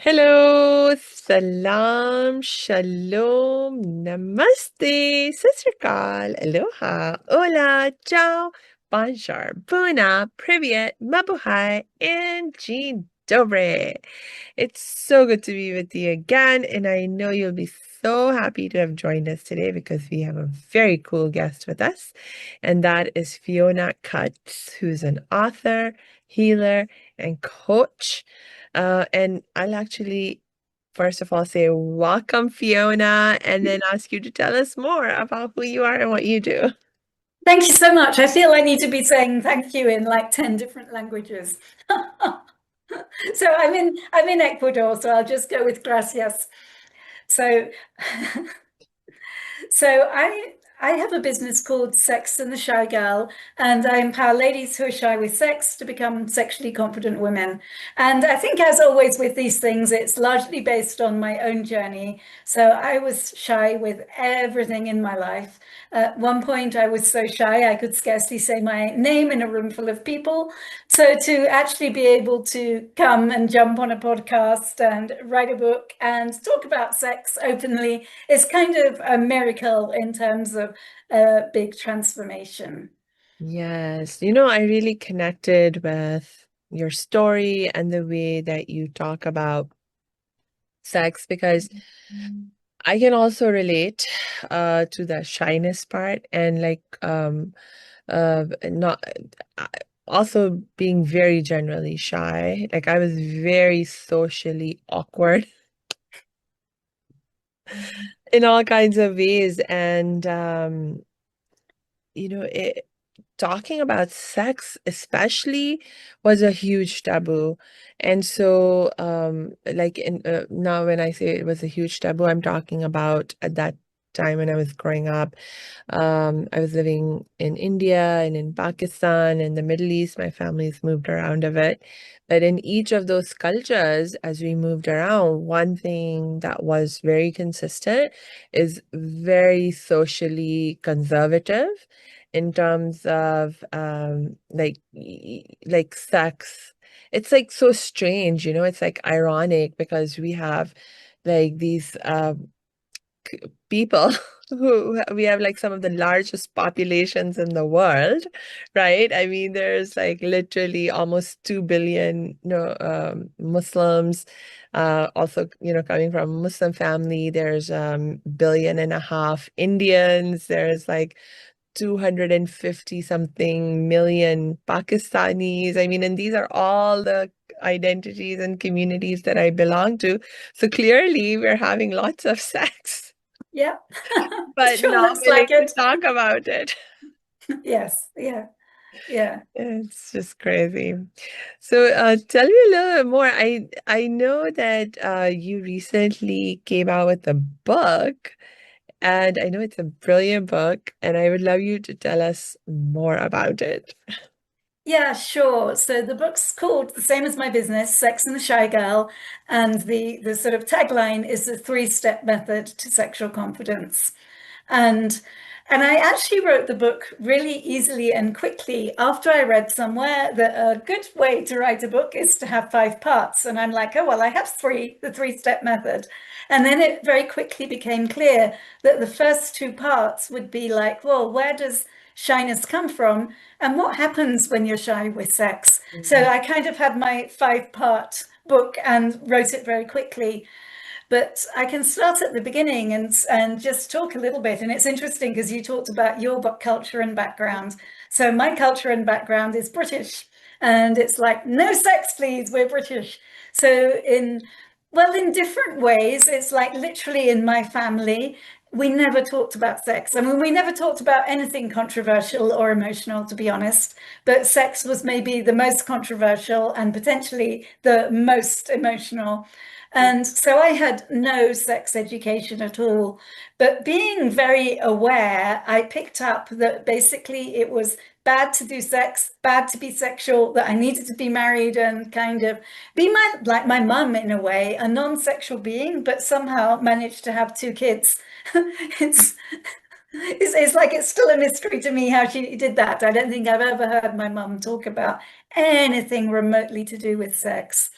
Hello, salam, shalom, namaste, sat sri akal, aloha, hola, ciao, bonjour, buna, privyet, mabuhay, and jean dobre. It's so good to be with you again, and I know you'll be so happy to have joined us today because we have a very cool guest with us, and that is Fiona Cutts, who's an author, healer, and coach. And I'll actually, first of all, say welcome, Fiona, and then ask you to tell us more about who you are and what you do. Thank you so much. I feel I need to be saying thank you in like 10 different languages. So I'm in Ecuador, so I'll just go with gracias. So so I have a business called Sex and the Shy Girl, and I empower ladies who are shy with sex to become sexually confident women. And I think, as always with these things, it's largely based on my own journey. So I was shy with everything in my life. At one point, I was so shy I could scarcely say my name in a room full of people. So to actually be able to come and jump on a podcast and write a book and talk about sex openly is kind of a miracle in terms of a big transformation. Yes, I really connected with your story and the way that you talk about sex because I can also relate to the shyness part and not also being very generally shy. Like I was very socially awkward in all kinds of ways. And it talking about sex especially was a huge taboo. And so now when I say it was a huge taboo, I'm talking about at that time when I was growing up. I was living in India and in Pakistan and the Middle East. My family's moved around a bit. But in each of those cultures, as we moved around, one thing that was very consistent is very socially conservative in terms of like sex. It's like so strange, it's like ironic because we have like these people who we have like some of the largest populations in the world, right? I mean, there's like literally almost 2 billion, Muslims. Also, coming from a Muslim family, there's billion and a half Indians. There's like 250 something million Pakistanis. I mean, and these are all the identities and communities that I belong to. So clearly, we're having lots of sex, Yeah, but sure not looks willing like to it. talk about it. Yes, yeah, yeah. It's just crazy. So, tell me a little bit more. I know that you recently came out with a book, and I know it's a brilliant book, and I would love you to tell us more about it. Yeah, sure. So the book's called the same as my business, Sex and the Shy Girl, and the sort of tagline is the three-step method to sexual confidence. And and I actually wrote the book really easily and quickly after I read somewhere that a good way to write a book is to have five parts. And I'm like, oh, well, I have three, the three-step method. And then it very quickly became clear that the first two parts would be like, well, where does shyness come from? And what happens when you're shy with sex? So Mhm. I kind of had my five-part book and wrote it very quickly. But I can start at the beginning and just talk a little bit. And it's interesting because you talked about your culture and background. So my culture and background is British, and it's like no sex, please. We're British. So in different ways, it's like literally in my family, we never talked about sex. I mean, we never talked about anything controversial or emotional, to be honest. But sex was maybe the most controversial and potentially the most emotional. And so I had no sex education at all. But being very aware, I picked up that basically it was bad to do sex, bad to be sexual, that I needed to be married and kind of be like my mum in a way, a non-sexual being, but somehow managed to have two kids. it's, it's like it's still a mystery to me how she did that. I don't think I've ever heard my mum talk about anything remotely to do with sex.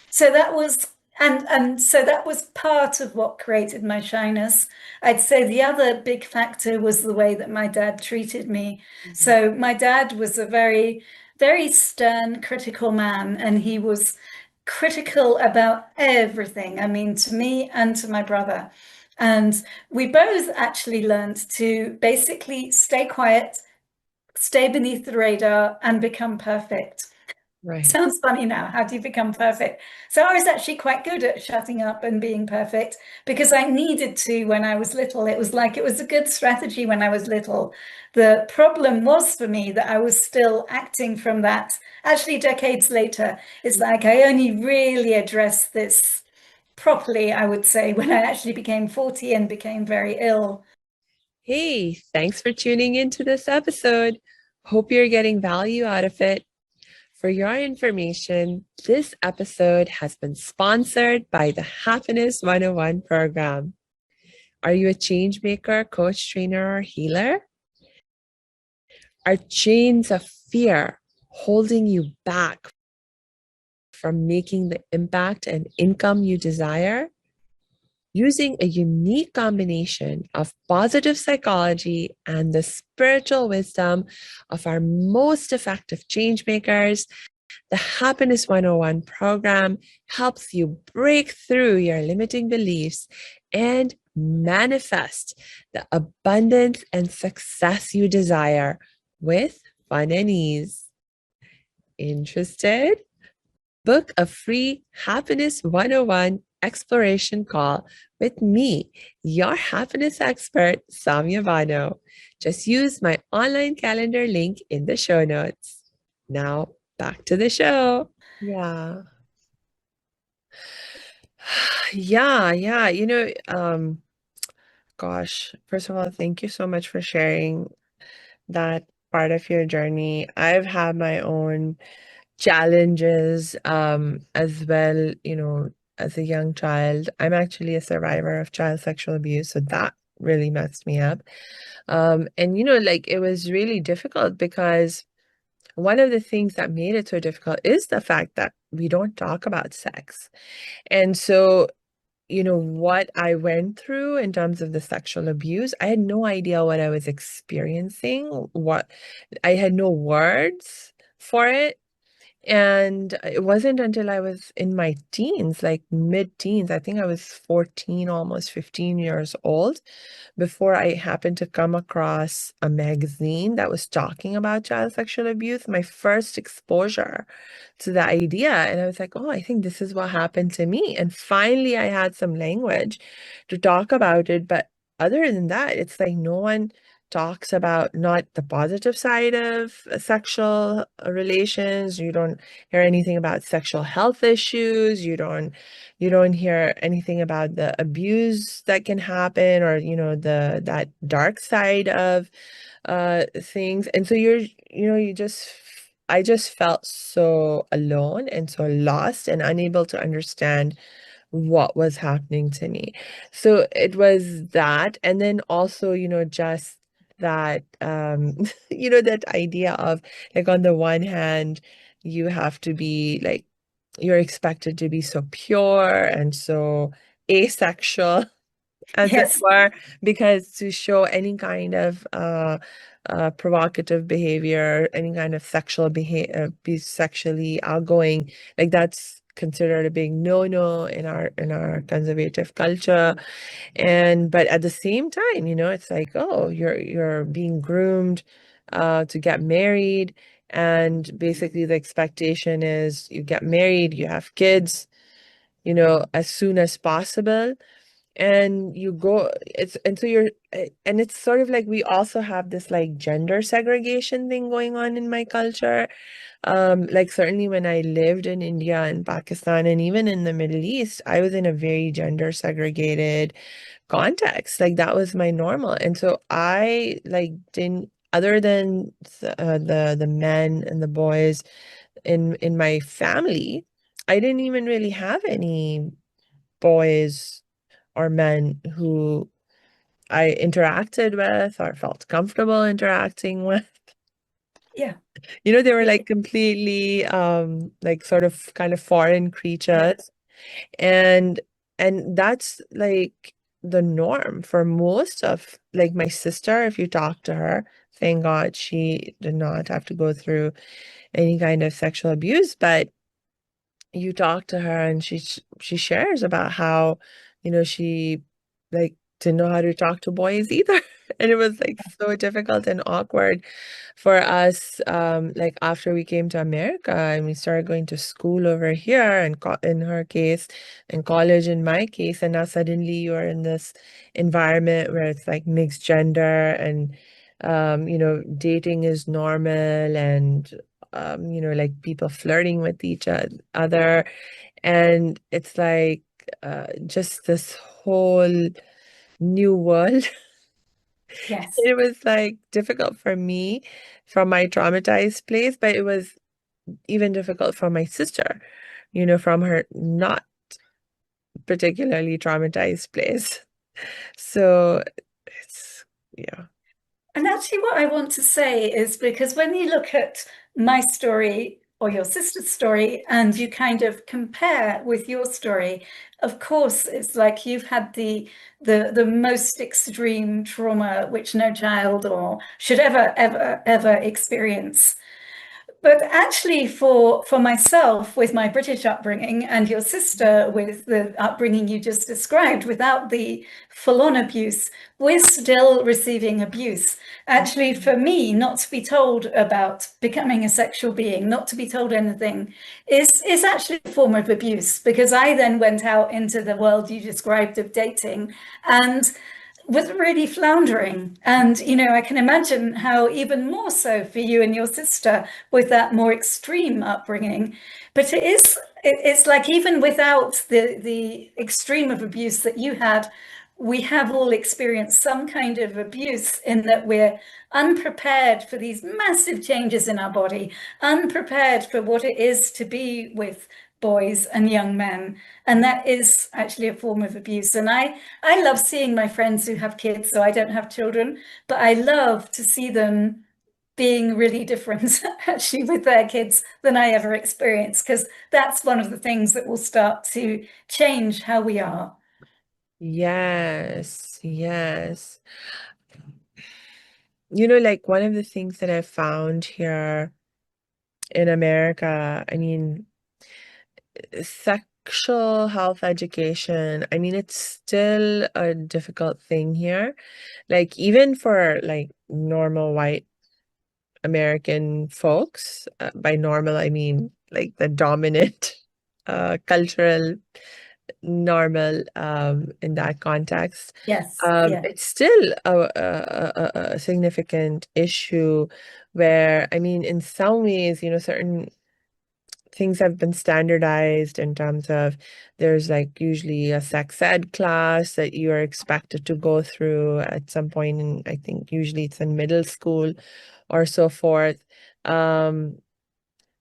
So that was, And so that was part of what created my shyness. I'd say the other big factor was the way that my dad treated me. Mhm. So my dad was a very, very stern, critical man, and he was critical about everything. I mean, to me and to my brother. And we both actually learned to basically stay quiet, stay beneath the radar, and become perfect. Right. Sounds funny now. How do you become perfect? So I was actually quite good at shutting up and being perfect because I needed to when I was little. It was like it was a good strategy when I was little. The problem was for me that I was still acting from that. Actually, decades later, it's like I only really addressed this properly, I would say, when I actually became 40 and became very ill. Hey, thanks for tuning into this episode. Hope you're getting value out of it. For your information, this episode has been sponsored by the Happiness 101 program. Are you a change maker, coach, trainer, or healer? Are chains of fear holding you back from making the impact and income you desire? Using a unique combination of positive psychology and the spiritual wisdom of our most effective change makers, the Happiness 101 program helps you break through your limiting beliefs and manifest the abundance and success you desire with fun and ease. Interested? Book a free Happiness 101 exploration call with me, your happiness expert, Samia Bano. Just use my online calendar link in the show notes. Now, back to the show. Yeah. Yeah. Gosh, first of all, thank you so much for sharing that part of your journey. I've had my own challenges as well, as a young child. I'm actually a survivor of child sexual abuse, so that really messed me up. And like it was really difficult because one of the things that made it so difficult is the fact that we don't talk about sex. And so, what I went through in terms of the sexual abuse, I had no idea what I was experiencing, what I had no words for it. And it wasn't until I was in my teens, like mid-teens, I think I was 14, almost 15 years old, before I happened to come across a magazine that was talking about child sexual abuse, my first exposure to the idea. And I was like, oh, I think this is what happened to me. And finally, I had some language to talk about it. But other than that, it's like no one talks about not the positive side of sexual relations. You don't hear anything about sexual health issues. You don't hear anything about the abuse that can happen, or the that dark side of things. And so I just felt so alone and so lost and unable to understand what was happening to me. So it was that. And then also, just that, that idea of, like, on the one hand, you have to be like, you're expected to be so pure and so asexual, as it Yes. were, because to show any kind of provocative behavior, any kind of sexual behavior, be sexually outgoing, like that's considered a big no-no in our conservative culture. And but at the same time, it's like, oh, you're being groomed to get married, and basically the expectation is you get married, you have kids, as soon as possible, and you go it's and so you're and it's sort of like we also have this like gender segregation thing going on in my culture. Like certainly when I lived in India and Pakistan and even in the Middle East, I was in a very gender segregated context. Like that was my normal. And so I like didn't, other than the men and the boys in my family, I didn't even really have any boys or men who I interacted with or felt comfortable interacting with. Yeah. They were Yeah. like completely like sort of kind of foreign Yeah. creatures. And that's like the norm for most of like my sister. If you talk to her, thank God she did not have to go through any kind of sexual abuse, but you talk to her and she shares about how, she like didn't know how to talk to boys either. And it was like so difficult and awkward for us, like after we came to America and we started going to school over here and in her case and college in my case, and now suddenly you're in this environment where it's like mixed gender and dating is normal and like people flirting with each other. And it's like just this whole new world. Yes. It was like difficult for me from my traumatized place, but it was even difficult for my sister, from her not particularly traumatized place. So it's, yeah. And actually, what I want to say is because when you look at my story or your sister's story and you kind of compare with your story, of course, it's like you've had the most extreme trauma which no child or should ever experience. But actually, for myself, with my British upbringing, and your sister with the upbringing you just described, without the full-on abuse, we're still receiving abuse. Actually, for me, not to be told about becoming a sexual being, not to be told anything, is actually a form of abuse, because I then went out into the world you described of dating and was really floundering. And, I can imagine how even more so for you and your sister with that more extreme upbringing. But it's like even without the extreme of abuse that you had, we have all experienced some kind of abuse in that we're unprepared for these massive changes in our body, unprepared for what it is to be with boys and young men. And that is actually a form of abuse. And I love seeing my friends who have kids, so I don't have children, but I love to see them being really different actually with their kids than I ever experienced, because that's one of the things that will start to change how we are. Yes, yes. Like one of the things that I found here in America, I mean, sexual health education, I mean, it's still a difficult thing here. Like even for like normal white American folks, by normal I mean like the dominant cultural normal in that context. Yes, yeah. It's still a significant issue where, I mean, in some ways, certain things have been standardized in terms of there's like usually a sex ed class that you are expected to go through at some point, and I think usually it's in middle school or so forth. Um,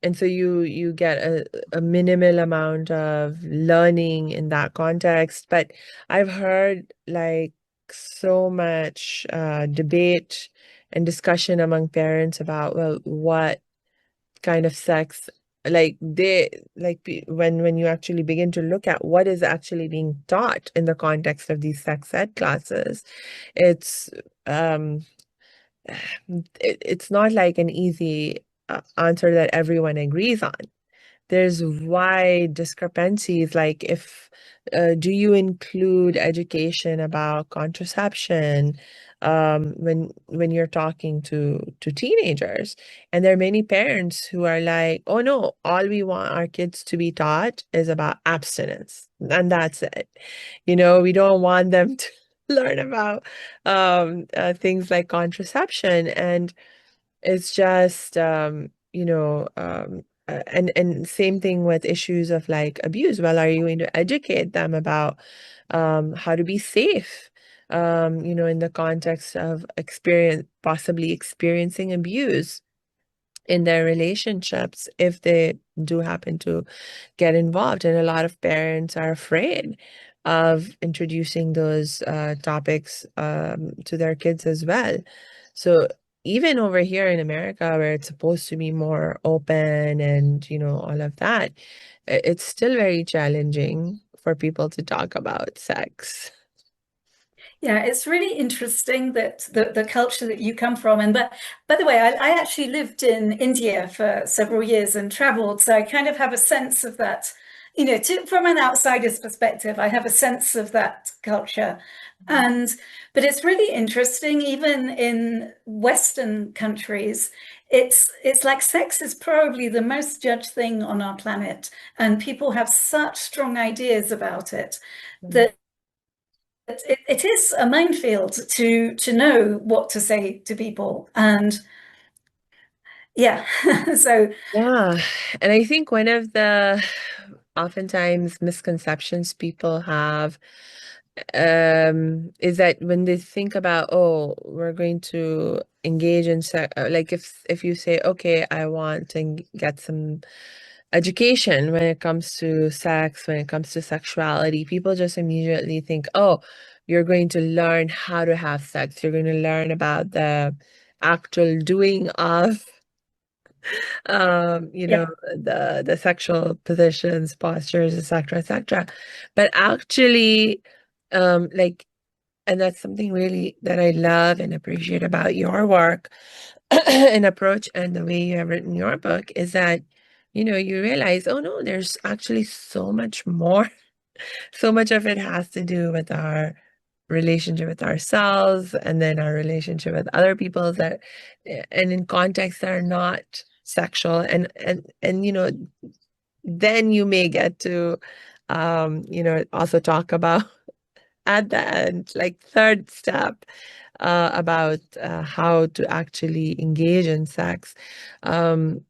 and so you get a minimal amount of learning in that context. But I've heard like so much debate and discussion among parents about, well, what kind of sex, like they like when you actually begin to look at what is actually being taught in the context of these sex ed classes, it's um it's not like an easy answer that everyone agrees on. There's wide discrepancies. Like, if do you include education about contraception when you're talking to teenagers? And there are many parents who are like, oh no, all we want our kids to be taught is about abstinence, and that's it. We don't want them to learn about things like contraception. And it's just, and same thing with issues of like abuse. Well, are you going to educate them about how to be safe, in the context of possibly experiencing abuse in their relationships if they do happen to get involved? And a lot of parents are afraid of introducing those topics to their kids as well. So even over here in America, where it's supposed to be more open and, all of that, it's still very challenging for people to talk about sex. Yeah, it's really interesting that the culture that you come from. And but by the way, I actually lived in India for several years and traveled, so I kind of have a sense of that, from an outsider's perspective, I have a sense of that culture. And but it's really interesting, even in Western countries, it's like sex is probably the most judged thing on our planet, and people have such strong ideas about it Mm. that it is a minefield to know what to say to people. And yeah, so Yeah. And I think one of the oftentimes misconceptions people have is that when they think about, oh, we're going to engage in sex, like if you say, okay, I want to get some education when it comes to sex, when it comes to sexuality, people just immediately think, oh, you're going to learn how to have sex. You're going to learn about the actual doing of yeah, the sexual positions, postures, etc., etc. But actually, like, and that's something really that I love and appreciate about your work and approach and the way you have written your book is that, you realize, oh no, there's actually so much more. So much of it has to do with our relationship with ourselves and then our relationship with other people and in contexts that are not sexual and then you may get to also talk about at the end, like third step, about how to actually engage in sex. Um,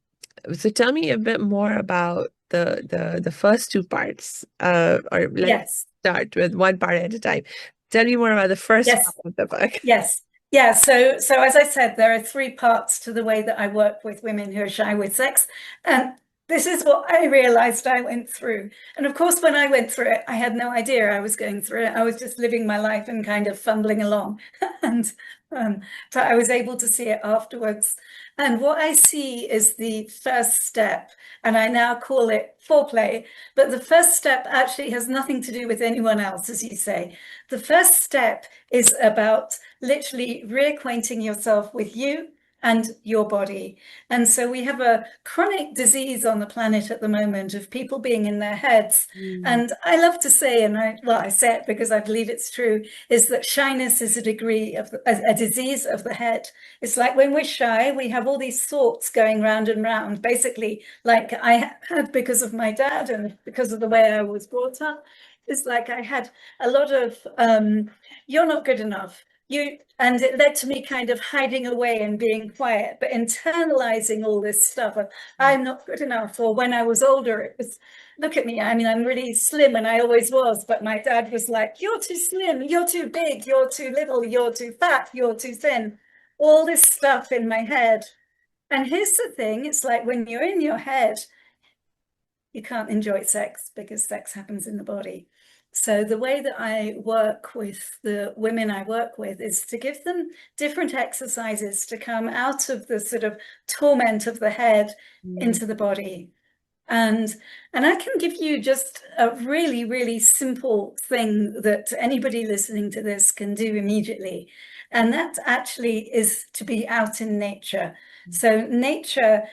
so tell me a bit more about the first two parts, or let's yes, start with one part at a time. Tell me more about the first yes. part of the book. Yes. Yeah. So as I said, there are three parts to the way that I work with women who are shy with sex. And this is what I realized I went through. And of course, when I went through it, I had no idea I was going through it. I was just living my life and kind of fumbling along. And um, but I was able to see it afterwards. And what I see is the first step, and I now call it foreplay. But the first step actually has nothing to do with anyone else, as you say. The first step is about literally reacquainting yourself with you and your body. And so we have a chronic disease on the planet at the moment of people being in their heads. Mm, And I love to say, and I say it because I believe it's true, is that shyness is a degree of a disease of the head. It's like when we're shy, we have all these thoughts going round and round, basically, like I had because of my dad and because of the way I was brought up. It's like I had a lot of you're not good enough. And it led to me kind of hiding away and being quiet, but internalizing all this stuff of I'm not good enough. Or when I was older, it was look at me. I mean, I'm really slim and I always was, but my dad was like, you're too slim, you're too big, you're too little, you're too fat, you're too thin. All this stuff in my head. And here's the thing, it's like when you're in your head, you can't enjoy sex because sex happens in the body. So the way that I work with the women I work with is to give them different exercises to come out of the sort of torment of the head mm, into the body. And I can give you just a really, really simple thing that anybody listening to this can do immediately. And that actually is to be out in nature. So nature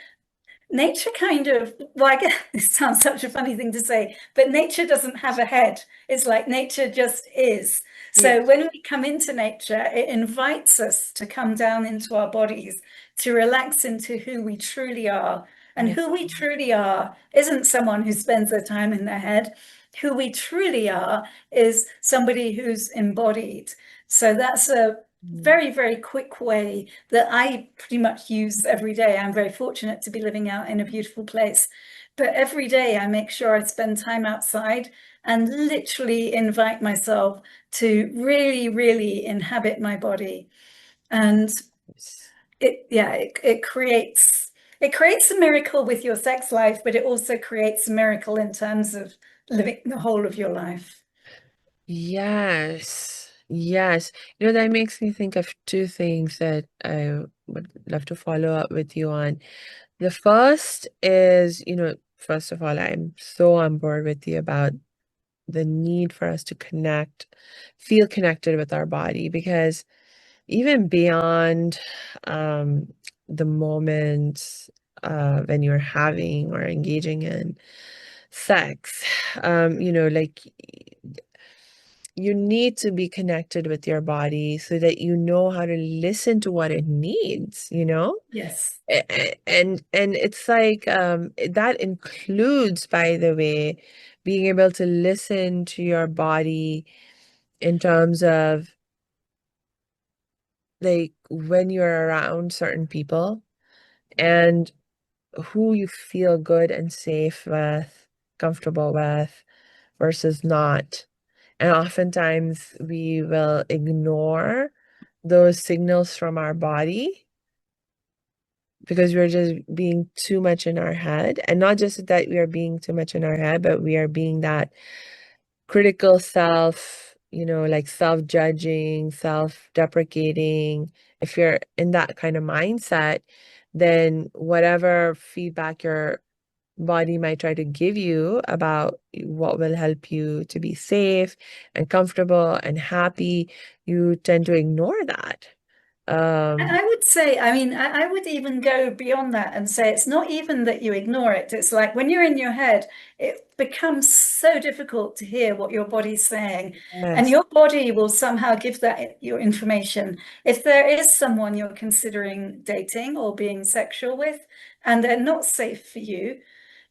kind of, well, I guess this sounds such a funny thing to say, but nature doesn't have a head. It's like nature just is. yeah. So when we come into nature, it invites us to come down into our bodies, to relax into who we truly are. And Mm, who we truly are isn't someone who spends their time in their head. Who we truly are is somebody who's embodied. So that's a mm, very, very quick way that I pretty much use every day. I'm very fortunate to be living out in a beautiful place. But every day I make sure I spend time outside and literally invite myself to really, really inhabit my body. And yes. it creates a miracle with your sex life, but it also creates a miracle in terms of living the whole of your life. Yes. Yes. That makes me think of two things that I would love to follow up with you on. The first is, first of all, I'm so on board with you about the need for us to feel connected with our body, because even beyond um, the moments when you're having or engaging in sex, like you need to be connected with your body so that you know how to listen to what it needs. Yes. And it's like that includes, by the way, being able to listen to your body in terms of like when you're around certain people and who you feel good and safe with, comfortable with versus not. And oftentimes we will ignore those signals from our body because we're just being too much in our head. And not just that we are being too much in our head, but we are being that critical self, like self-judging, self-deprecating. If you're in that kind of mindset, then whatever feedback your body might try to give you about what will help you to be safe and comfortable and happy, you tend to ignore that. I Um, would say, I mean, I would even go beyond that and say it's not even that you ignore it. It's like when you're in your head, it becomes so difficult to hear what your body's saying. And yes, your body will somehow give that your information. If there is someone you're considering dating or being sexual with, and they're not safe for you,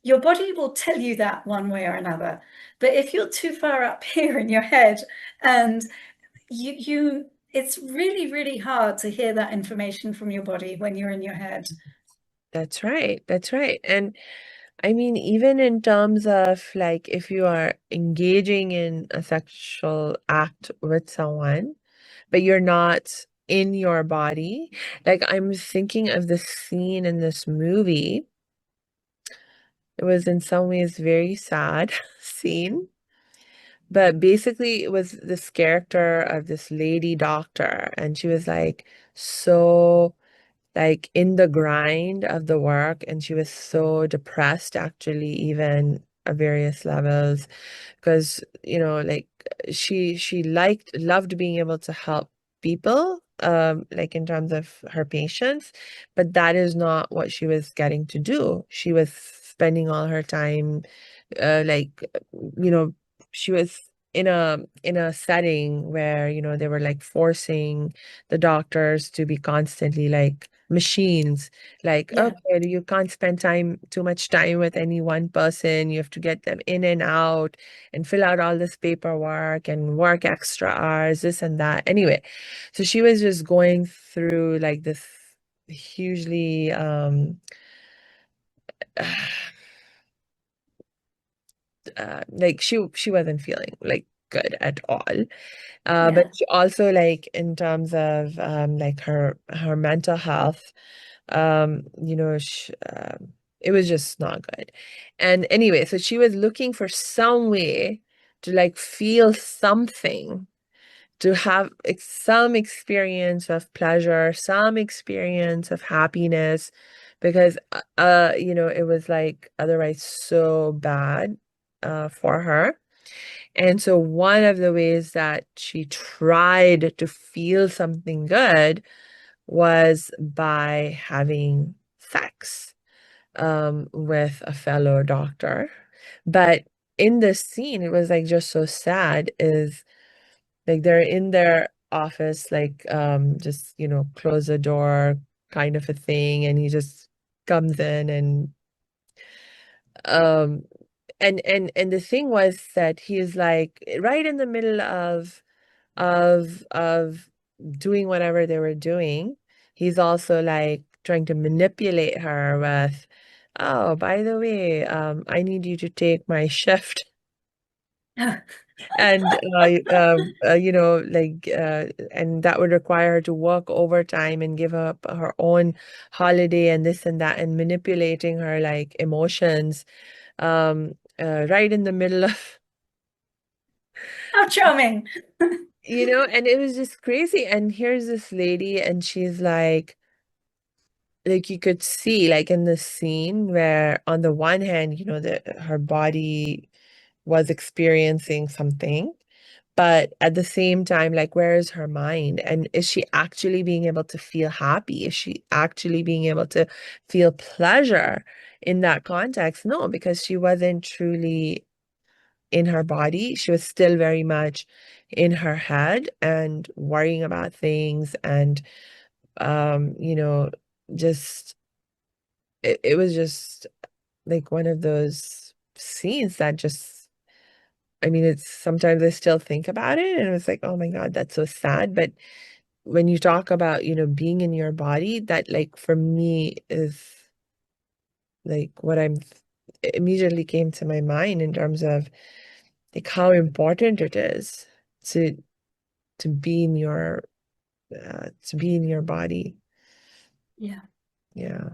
your body will tell you that one way or another. But if you're too far up here in your head and you it's really, really hard to hear that information from your body when you're in your head. that's right. That's right. And I mean, even in terms of like if you are engaging in a sexual act with someone, but you're not in your body, like I'm thinking of this scene in this movie. It was in some ways very sad scene, but basically it was this character of this lady doctor, and she was like so like in the grind of the work, and she was so depressed actually, even at various levels, because like she loved being able to help people, like in terms of her patients, but that is not what she was getting to do. She was spending all her time like you know she was in a setting where they were like forcing the doctors to be constantly like machines, like, Yeah, okay, you can't spend too much time with any one person. You have to get them in and out and fill out all this paperwork and work extra hours, this and that. Anyway, so she was just going through like this hugely like she wasn't feeling like good at all. But yeah, she also, like in terms of like her mental health, it was just not good. And anyway, so she was looking for some way to like feel something, to have some experience of pleasure, some experience of happiness, because it was like otherwise so bad for her. And so one of the ways that she tried to feel something good was by having sex with a fellow doctor. But in this scene, it was like just so sad, is like they're in their office, like just, close the door kind of a thing, and he just comes in and um and the thing was that he is like right in the middle of doing whatever they were doing. He's also like trying to manipulate her with, oh, by the way, I need you to take my shift. And and that would require her to work overtime and give up her own holiday and this and that, and manipulating her like emotions right in the middle of how charming. and it was just crazy. And here's this lady, and she's like like you could see like in the scene where on the one hand, her body was experiencing something, but at the same time, like where is her mind? And is she actually being able to feel happy? Is she actually being able to feel pleasure in that context? No, because she wasn't truly in her body. She was still very much in her head and worrying about things and just it was just like one of those scenes that just, I mean, it's sometimes I still think about it and it's like, oh my God, that's so sad. But when you talk about, being in your body, that like for me is like what immediately came to my mind in terms of like how important it is to to be in your to be in your body. Yeah. Yeah.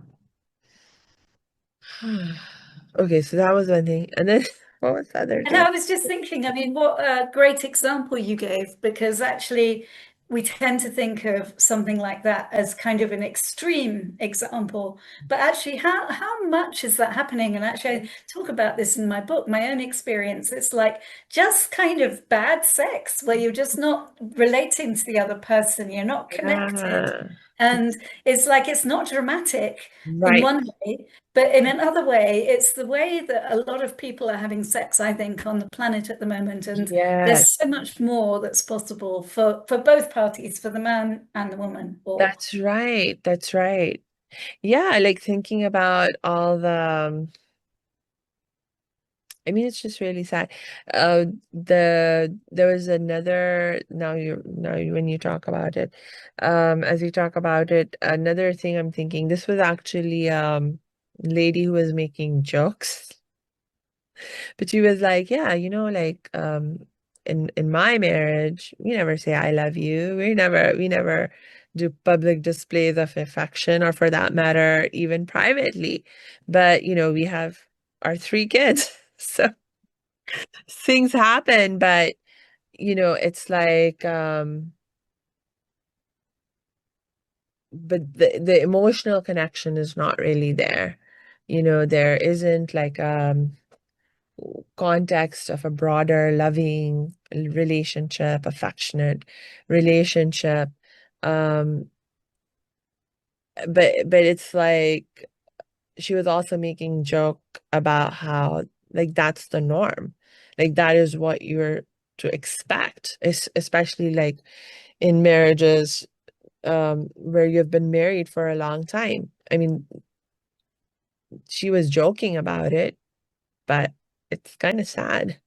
Okay, so that was one thing. And then what was the other And thing? I was just thinking, I mean, what a great example you gave, because actually we tend to think of something like that as kind of an extreme example. But actually, how much is that happening? And actually, I talk about this in my book, my own experience. It's like just kind of bad sex where you're just not relating to the other person, you're not connected. Yeah. And it's like it's not dramatic in Right. one way, but in another way, it's the way that a lot of people are having sex, I think, on the planet at the moment. And Yes, there's so much more that's possible for both parties, for the man and the woman, or that's right. That's right. Yeah, like thinking about all the I mean, it's just really sad. There was another when you talk about it, as you talk about it, another thing I'm thinking, this was actually lady who was making jokes. But she was like, yeah, like in my marriage, we never say I love you. We never do public displays of affection, or for that matter, even privately. But we have our three kids. So things happen, but it's like but the emotional connection is not really there. There isn't like context of a broader loving relationship, affectionate relationship. Um, but it's like she was also making joke about how like that's the norm. Like that is what you're to expect, especially like in marriages where you've been married for a long time. I mean, she was joking about it, but it's kind of sad.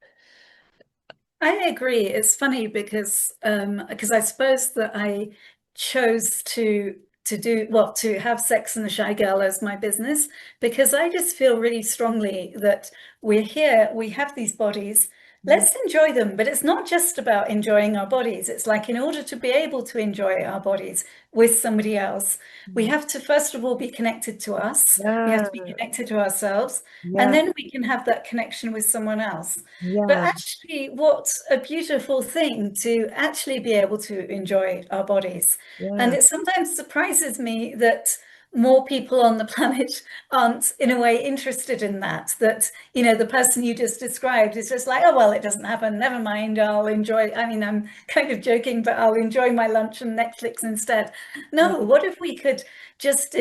I agree. It's funny because I suppose that I chose to do well to have Sex and the Shy Girl as my business because I just feel really strongly that we're here, we have these bodies. Mm, Let's enjoy them, but it's not just about enjoying our bodies. It's like in order to be able to enjoy our bodies with somebody else, we mm. have to first of all be connected to us. We have Yeah, to be connected to ourselves, and yeah, then we can have that connection with someone else. But yeah, actually, what a beautiful thing to actually be able to enjoy our bodies. And yeah. it sometimes surprises me that more people on the planet aren't, in a way, interested in that. That, the person you just described is just like, oh, well, it doesn't happen. Never mind. I'll enjoy. I mean, I'm kind of joking, but I'll enjoy my lunch and Netflix instead. No, what if we could just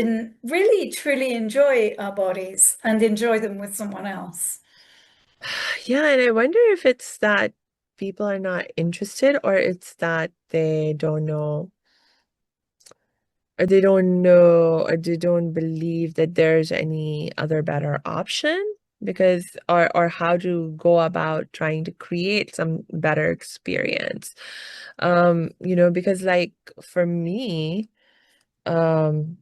really, truly enjoy our bodies and enjoy them with someone else? Yeah, and I wonder if it's that people are not interested or it's that they don't know or they don't know or they don't believe that there's any other better option because or how to go about trying to create some better experience. Because like for me, um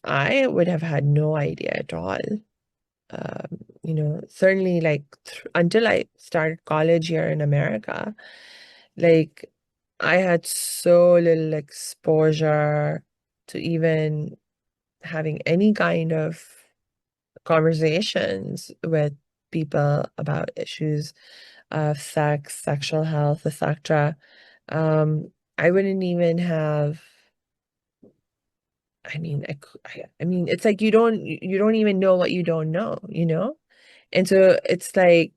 I would have had no idea at all. Certainly like until I started college here in America, like I had so little exposure to even having any kind of conversations with people about issues of sex, sexual health, etc. I wouldn't even have I mean, I mean, it's like you don't even know what you don't know, you know? And so it's like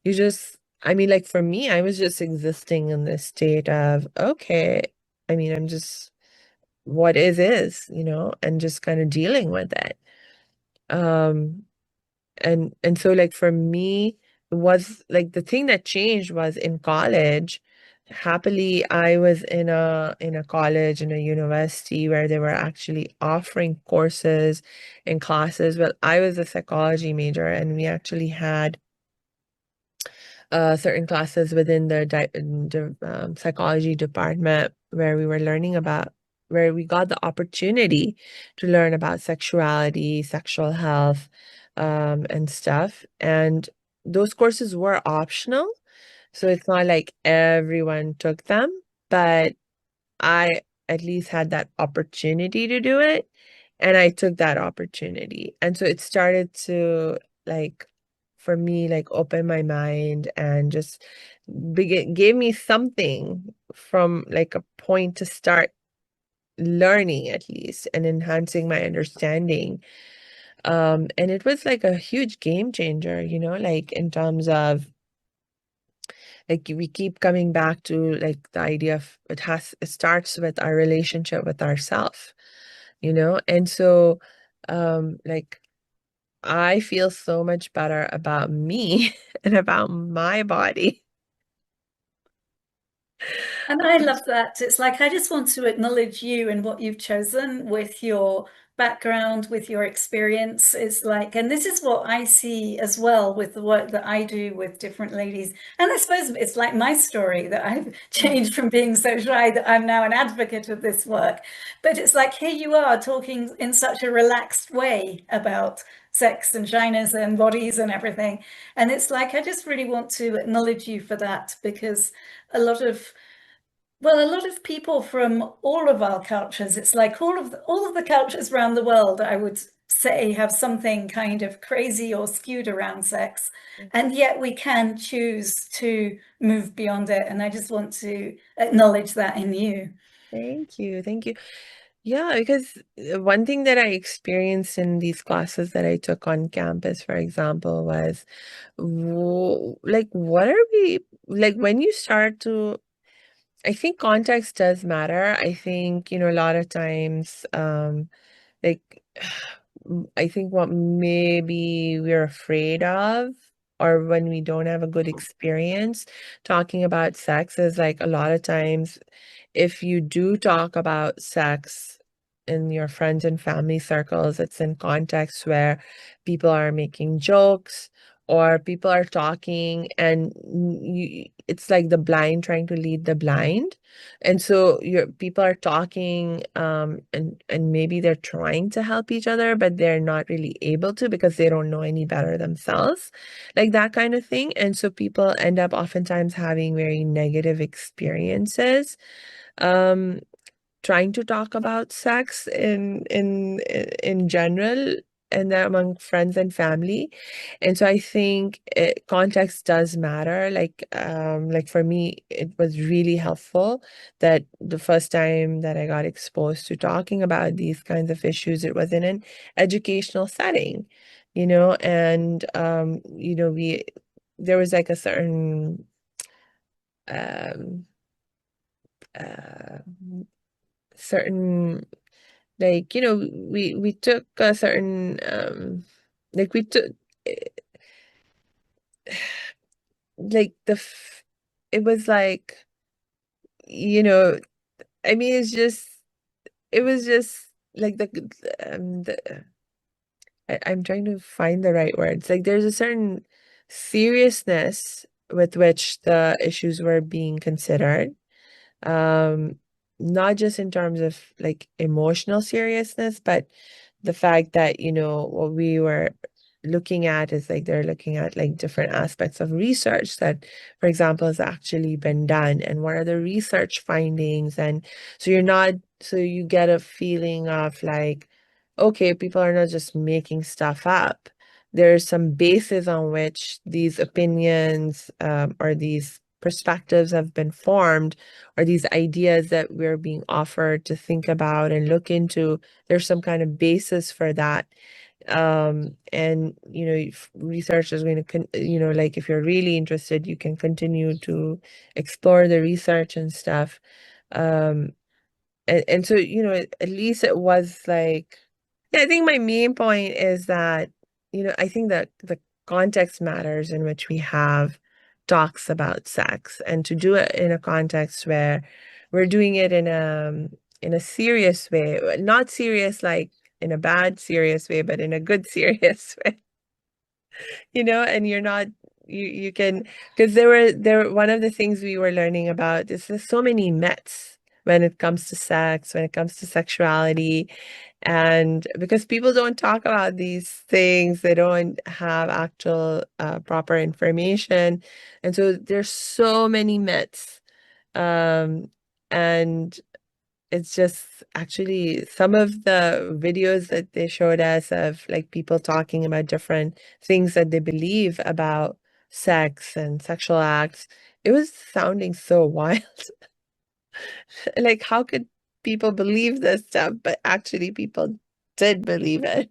you just, I mean, like for me, I was just existing in this state of, okay, I mean, I'm just what is, you know, and just kind of dealing with it. Um, and so like for me, it was like the thing that changed was in college. Happily, I was in a college, in a university where they were actually offering courses and classes. Well, I was a psychology major, and we actually had certain classes within the psychology department where we were learning about where we got the opportunity to learn about sexuality, sexual health, and stuff. And those courses were optional, so it's not like everyone took them, but I at least had that opportunity to do it, and I took that opportunity. And so it started to like for me like open my mind and just begin gave me something from like a point to start learning at least and enhancing my understanding. And it was like a huge game changer, you know, like in terms of like we keep coming back to like the idea of it starts with our relationship with ourself, you know. And so like I feel so much better about me and about my body. And I love that. It's like I just want to acknowledge you and what you've chosen with your background, with your experience. It's like, and this is what I see as well with the work that I do with different ladies. And I suppose it's like my story that I've changed from being so shy that I'm now an advocate of this work. But it's like here you are talking in such a relaxed way about sex and shyness and bodies and everything. And it's like I just really want to acknowledge you for that because a lot of a lot of people from all of our cultures, it's like all of the cultures around the world, I would say, have something kind of crazy or skewed around sex. And yet we can choose to move beyond it. And I just want to acknowledge that in you. Thank you. Thank you. Yeah, because one thing that I experienced in these classes that I took on campus, for example, was like, what are we like when you start to, I think context does matter. I think, you know, a lot of times, like, I think what maybe we're afraid of, or when we don't have a good experience talking about sex, is like a lot of times if you do talk about sex in your friends and family circles, it's in contexts where people are making jokes or people are talking and it's like the blind trying to lead the blind. And so your people are talking and maybe they're trying to help each other, but they're not really able to because they don't know any better themselves, like that kind of thing. And so people end up oftentimes having very negative experiences um trying to talk about sex in general and among friends and family. And so I think context does matter. Like for me, it was really helpful that the first time that I got exposed to talking about these kinds of issues, it was in an educational setting, you know. And you know, we there was like a certain um uh certain like, you know, we took a certain like we took eh, like it was like, you know, I mean it's just it was just like the I'm trying to find the right words. Like there's a certain seriousness with which the issues were being considered. Um, Not just in terms of like emotional seriousness, but the fact that, you know, what we were looking at is like they're looking at like different aspects of research that, for example, has actually been done and what are the research findings. And so so you get a feeling of like, okay, people are not just making stuff up. There's some basis on which these opinions or these perspectives have been formed, or these ideas that we're being offered to think about and look into, there's some kind of basis for that. And if research is going to like, if you're really interested, you can continue to explore the research and stuff. And so at least it was like, yeah, I think my main point is that I think that the context matters in which we have talks about sex, and to do it in a context where we're doing it in a serious way, not serious like in a bad serious way, but in a good serious way. And you're not, you can, because there one of the things we were learning about is there's so many myths when it comes to sex, when it comes to sexuality. And because people don't talk about these things, they don't have actual proper information. And so there's so many myths. And it's just actually some of the videos that they showed us of like people talking about different things that they believe about sex and sexual acts. It was sounding so wild. Like, how could people believe this stuff? But actually, people did believe it.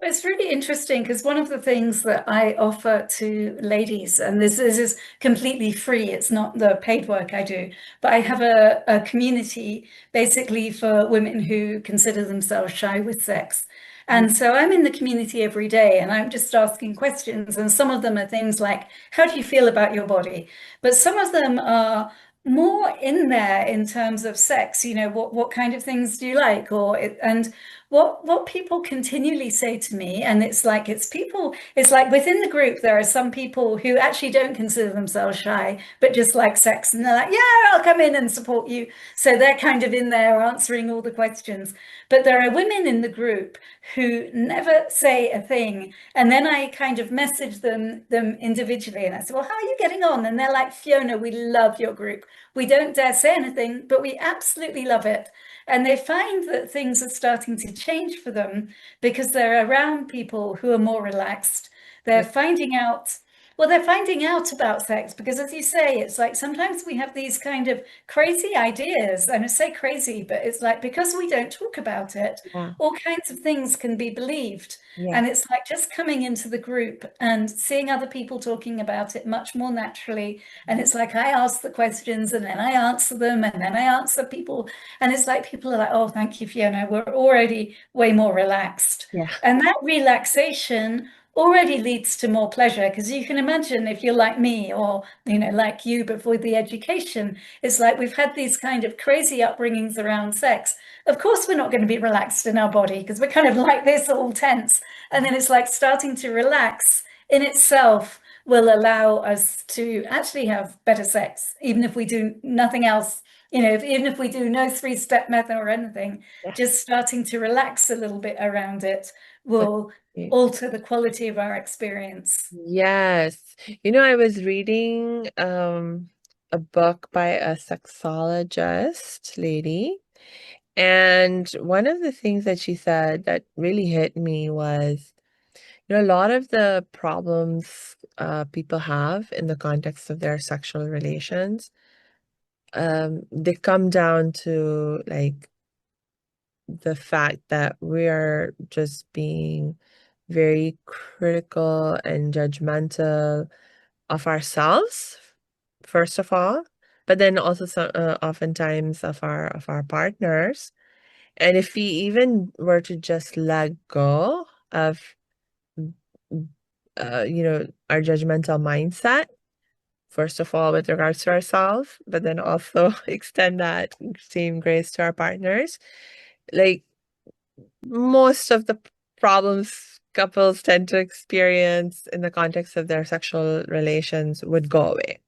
It's really interesting because one of the things that I offer to ladies, and this is completely free, it's not the paid work I do, but I have a community basically for women who consider themselves shy with sex. And so I'm in the community every day and I'm just asking questions. And some of them are things like, how do you feel about your body? But some of them are more in there in terms of sex, what kind of things do you like? And what people continually say to me, and it's like within the group there are some people who actually don't consider themselves shy but just like sex, and they're like, yeah, I'll come in and support you, so they're kind of in there answering all the questions. But there are women in the group who never say a thing, and then I kind of message them individually and I say, well, how are you getting on? And they're like, Fiona, we love your group, we don't dare say anything but we absolutely love it. And they find that things are starting to change for them because they're around people who are more relaxed. They're Yeah. finding out, well, they're finding out about sex because, as you say, it's like sometimes we have these kind of crazy ideas. And I say crazy, but it's like because we don't talk about it, Yeah. all kinds of things can be believed. Yeah. And it's like just coming into the group and seeing other people talking about it much more naturally. And it's like I ask the questions and then I answer them and then I answer people, and it's like people are like, oh, thank you, Fiona. We're already way more relaxed. Yeah. And that relaxation already leads to more pleasure because you can imagine if you're like me or like you before the education, it's like we've had these kind of crazy upbringings around sex. Of course we're not going to be relaxed in our body because we're kind of like this, all tense, and then it's like starting to relax in itself will allow us to actually have better sex even if we do nothing else. Even if we do no three-step method or anything, Yeah. just starting to relax a little bit around it will Okay. alter the quality of our experience. Yes. I was reading a book by a sexologist lady, and one of the things that she said that really hit me was, a lot of the problems people have in the context of their sexual relations, they come down to like the fact that we are just being very critical and judgmental of ourselves, first of all, but then also oftentimes of our partners. And if we even were to just let go of our judgmental mindset, first of all with regards to ourselves, but then also extend that same grace to our partners, like most of the problems couples tend to experience in the context of their sexual relations would go away.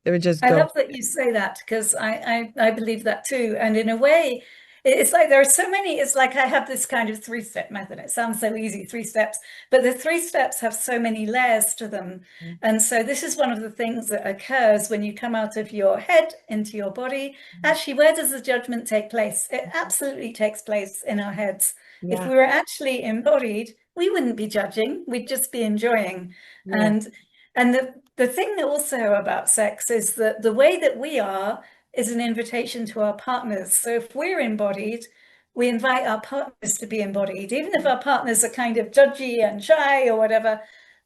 They would just I go love that you say that because I believe that too. And in a way, it's like there are so many, it's like I have this kind of three-step method. It sounds so easy, three steps, but the three steps have so many layers to them. away. And so this is one of the things that occurs when you come out of your head into your body. Actually, where does the judgment take place? It absolutely takes place in our heads. If Yeah, we were actually embodied, we wouldn't be judging, we'd just be enjoying. yeah, And And the thing also about sex is that the way that we are is an invitation to our partners. So if we're embodied, we invite our partners to be embodied. Even if our partners are kind of judgy and shy or whatever,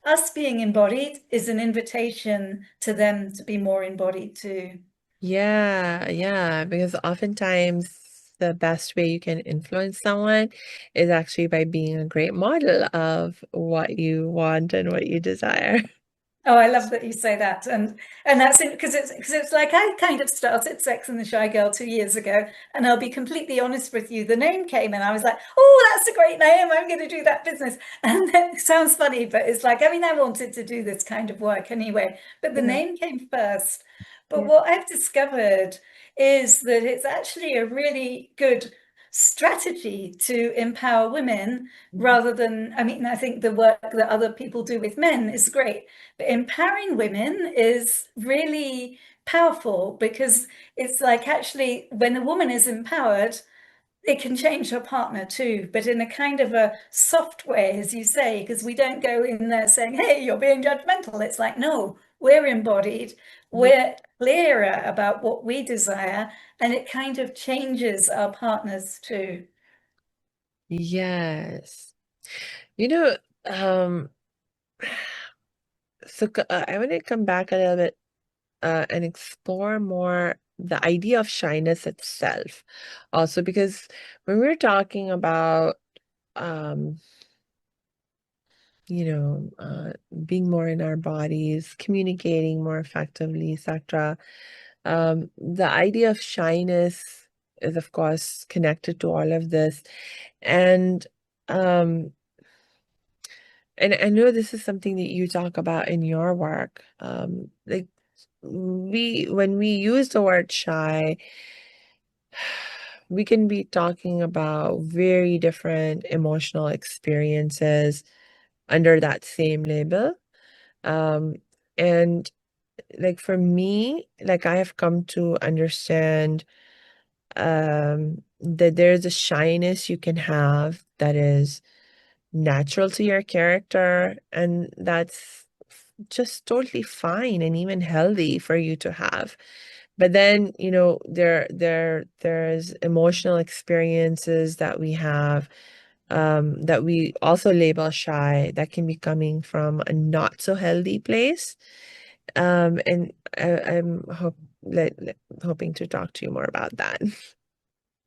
us being embodied is an invitation to them to be more embodied too. Yeah, yeah, because oftentimes the best way you can influence someone is actually by being a great model of what you want and what you desire. Oh, I love that you say that, and that's it because it's like I kind of started Sex and the Shy Girl 2 years ago, and I'll be completely honest with you. The name came, and I was like, "Oh, that's a great name. I'm going to do that business." And it sounds funny, but it's like I mean, I wanted to do this kind of work anyway, but the Yeah, name came first. But yeah. what I've discovered is that it's actually a really good strategy to empower women Mhm. rather than, I mean, I think the work that other people do with men is great, but empowering women is really powerful because it's like actually when a woman is empowered, it can change her partner too, but in a kind of a soft way, as you say, because we don't go in there saying, hey, you're being judgmental. It's like, no, we're embodied, Yeah. we're clearer about what we desire, and it kind of changes our partners too. Yes. You know, I want to come back a little bit and explore more the idea of shyness itself. Also, because when we're talking about um, being more in our bodies, communicating more effectively, etc. The idea of shyness is, of course, connected to all of this. And um, and I know this is something that you talk about in your work. Like when we use the word shy, we can be talking about very different emotional experiences under that same label. Um, and like for me, like I have come to understand that there's a shyness you can have that is natural to your character, and that's just totally fine and even healthy for you to have. But then, there's emotional experiences that we have that we also label shy that can be coming from a not so healthy place. And I'm hoping to talk to you more about that.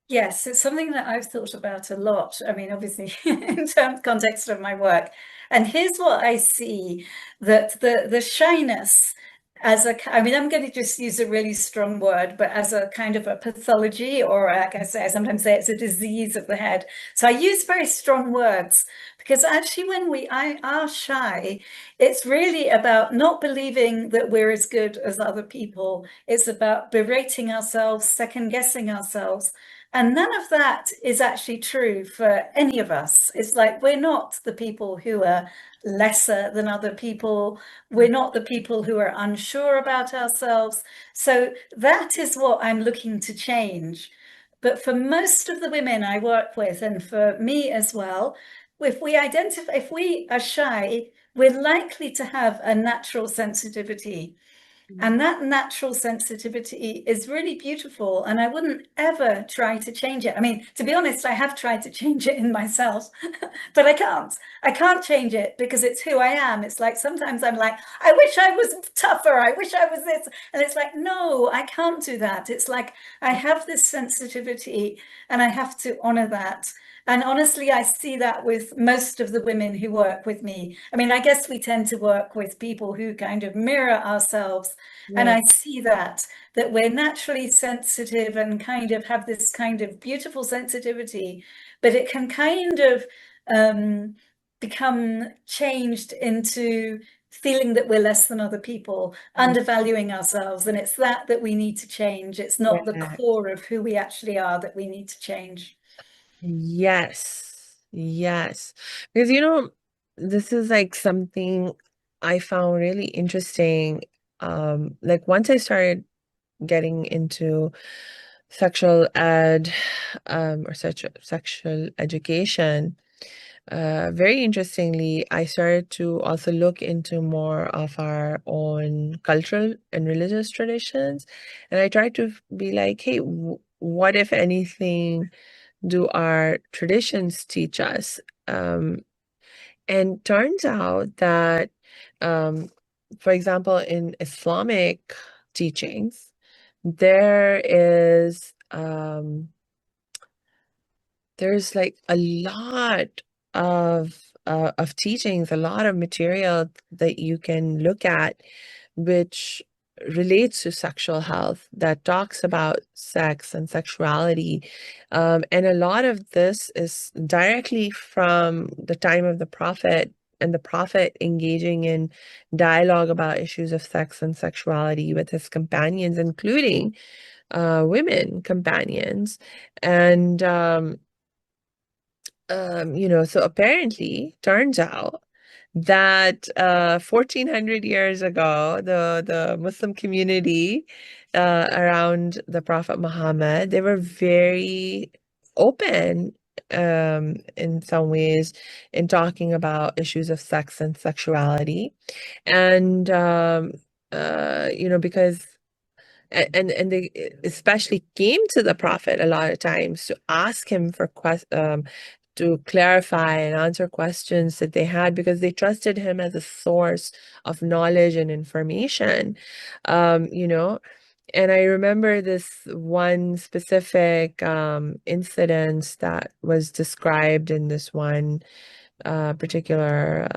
Yes, it's something that I've thought about a lot. I mean, obviously, in terms context of my work. And here's what I see that the shyness as I mean, I'm going to just use a really strong word, but as a kind of a pathology, or like I sometimes say it's a disease of the head. So I use very strong words because actually, when we are shy, it's really about not believing that we're as good as other people. It's about berating ourselves, second guessing ourselves. And none of that is actually true for any of us. It's like we're not the people who are lesser than other people. We're not the people who are unsure about ourselves. So that is what I'm looking to change. But for most of the women I work with, and for me as well, if we are shy, we're likely to have a natural sensitivity. And that natural sensitivity is really beautiful. And I wouldn't ever try to change it. I mean, to be honest, I have tried to change it in myself, but I can't. I can't change it because it's who I am. It's like sometimes I'm like, I wish I was tougher. I wish I was this. And it's like, no, I can't do that. It's like I have this sensitivity and I have to honor that. And honestly, I see that with most of the women who work with me. I mean, I guess we tend to work with people who kind of mirror ourselves. And Yeah. I see that we're naturally sensitive and kind of have this kind of beautiful sensitivity, but it can kind of um, become changed into feeling that we're less than other people, undervaluing ourselves. And it's that we need to change. It's not the Yeah. core of who we actually are that we need to change. Yes. Yes. Because this is like something I found really interesting. Like once I started getting into sexual ed or sexual education, very interestingly, I started to also look into more of our own cultural and religious traditions. And I tried to be like, hey, what, if anything, do our traditions teach us? And turns out that, um, for example, in Islamic teachings, there is there's like a lot of teachings, a lot of material that you can look at, which relates to sexual health, that talks about sex and sexuality. And a lot of this is directly from the time of the Prophet, and the Prophet engaging in dialogue about issues of sex and sexuality with his companions, including women companions. And so apparently, turns out that 1400 years ago, the Muslim community around the Prophet Muhammad, they were very open in some ways in talking about issues of sex and sexuality. And because and they especially came to the Prophet a lot of times to ask him for to clarify and answer questions that they had, because they trusted him as a source of knowledge and information. You know, and I remember this one specific incident that was described in this one particular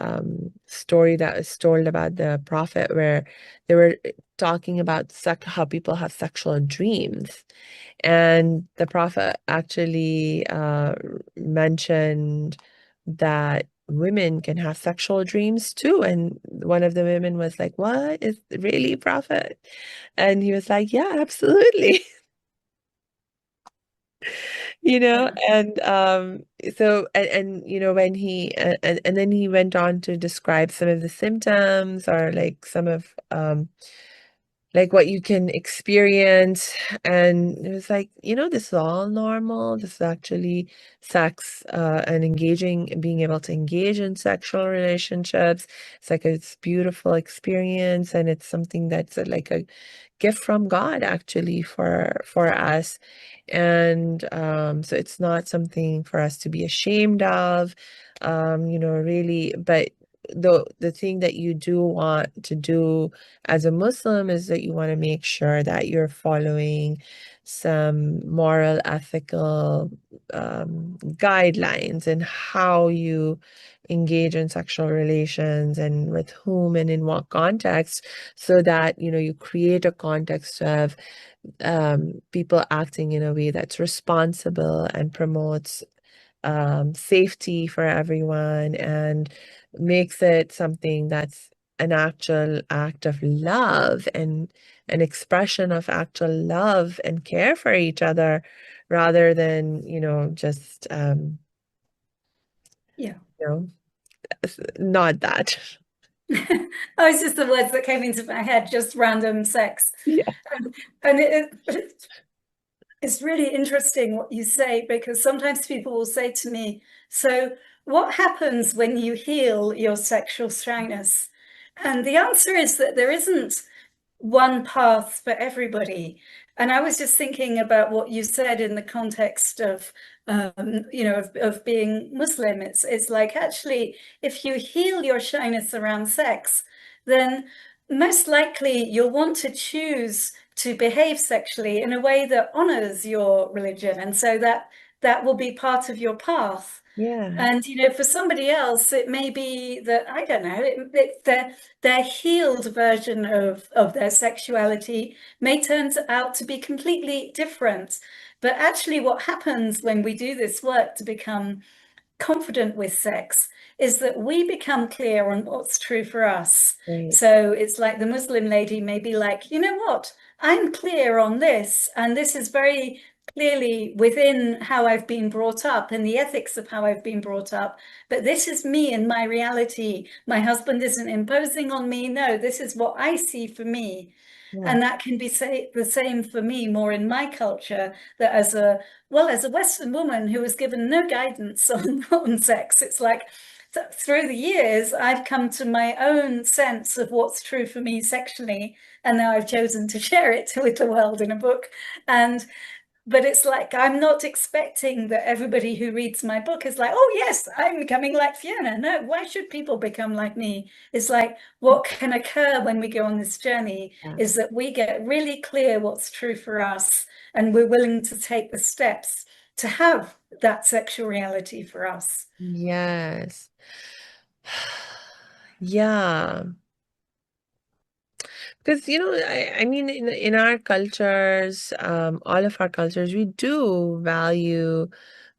story that was told about the Prophet, where they were talking about how people have sexual dreams. And the Prophet actually mentioned that women can have sexual dreams too. And one of the women was like, "What is really, Prophet?" And he was like, "Yeah, absolutely." Yeah. And so when he and then he went on to describe some of the symptoms, or like some of like what you can experience. And it was like, this is all normal. This is actually sex, and being able to engage in sexual relationships. It's like it's beautiful experience, and it's something that's like a gift from God, actually, for us. And so it's not something for us to be ashamed of, really. But the thing that you do want to do as a Muslim is that you want to make sure that you're following some moral, ethical guidelines in how you engage in sexual relations, and with whom and in what context, so that you create a context of people acting in a way that's responsible and promotes safety for everyone, and makes it something that's an actual act of love, and an expression of actual love and care for each other, rather than just Yeah. you know not that. Oh, it's just the words that came into my head, just random sex. Yeah. And it's really interesting what you say, because sometimes people will say to me, so what happens when you heal your sexual shyness? And the answer is that there isn't one path for everybody. And I was just thinking about what you said in the context of, of being Muslim. It's like, actually, if you heal your shyness around sex, then most likely you'll want to choose to behave sexually in a way that honors your religion. And so that will be part of your path. Yeah. And for somebody else, it may be that, I don't know, their healed version of their sexuality may turn out to be completely different. But actually, what happens when we do this work to become confident with sex is that we become clear on what's true for us. Right. So it's like the Muslim lady may be like, you know what? I'm clear on this, and this is very clearly within how I've been brought up and the ethics of how I've been brought up. But this is me and my reality. My husband isn't imposing on me. No, this is what I see for me. Yeah. And that can be the same for me more in my culture, that as a, well, as a Western woman who was given no guidance on sex, it's like through the years, I've come to my own sense of what's true for me sexually. And now I've chosen to share it with the world in a book. And but it's like I'm not expecting that everybody who reads my book is like, oh yes, I'm becoming like Fiona. No, why should people become like me? It's like what can occur when we go on this journey Yeah. is that we get really clear what's true for us, and we're willing to take the steps to have that sexual reality for us. Yes. Yeah. Because, I mean, in our cultures, all of our cultures, we do value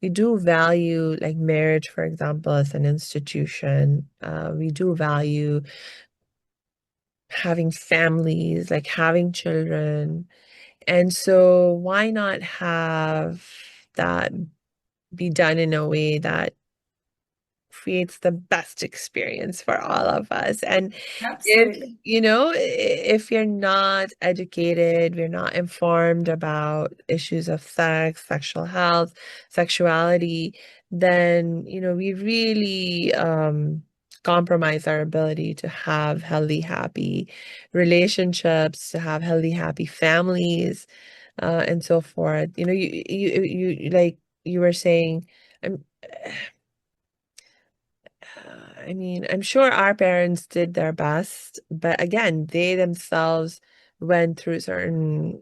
like marriage, for example, as an institution. We do value having families, like having children. And so why not have that be done in a way that creates the best experience for all of us. And if, Absolutely. if you're not educated, we're not informed about issues of sex, sexual health, sexuality, then, we really compromise our ability to have healthy, happy relationships, to have healthy, happy families, and so forth. Like you were saying, I'm I mean, I'm sure our parents did their best, but again, they themselves went through certain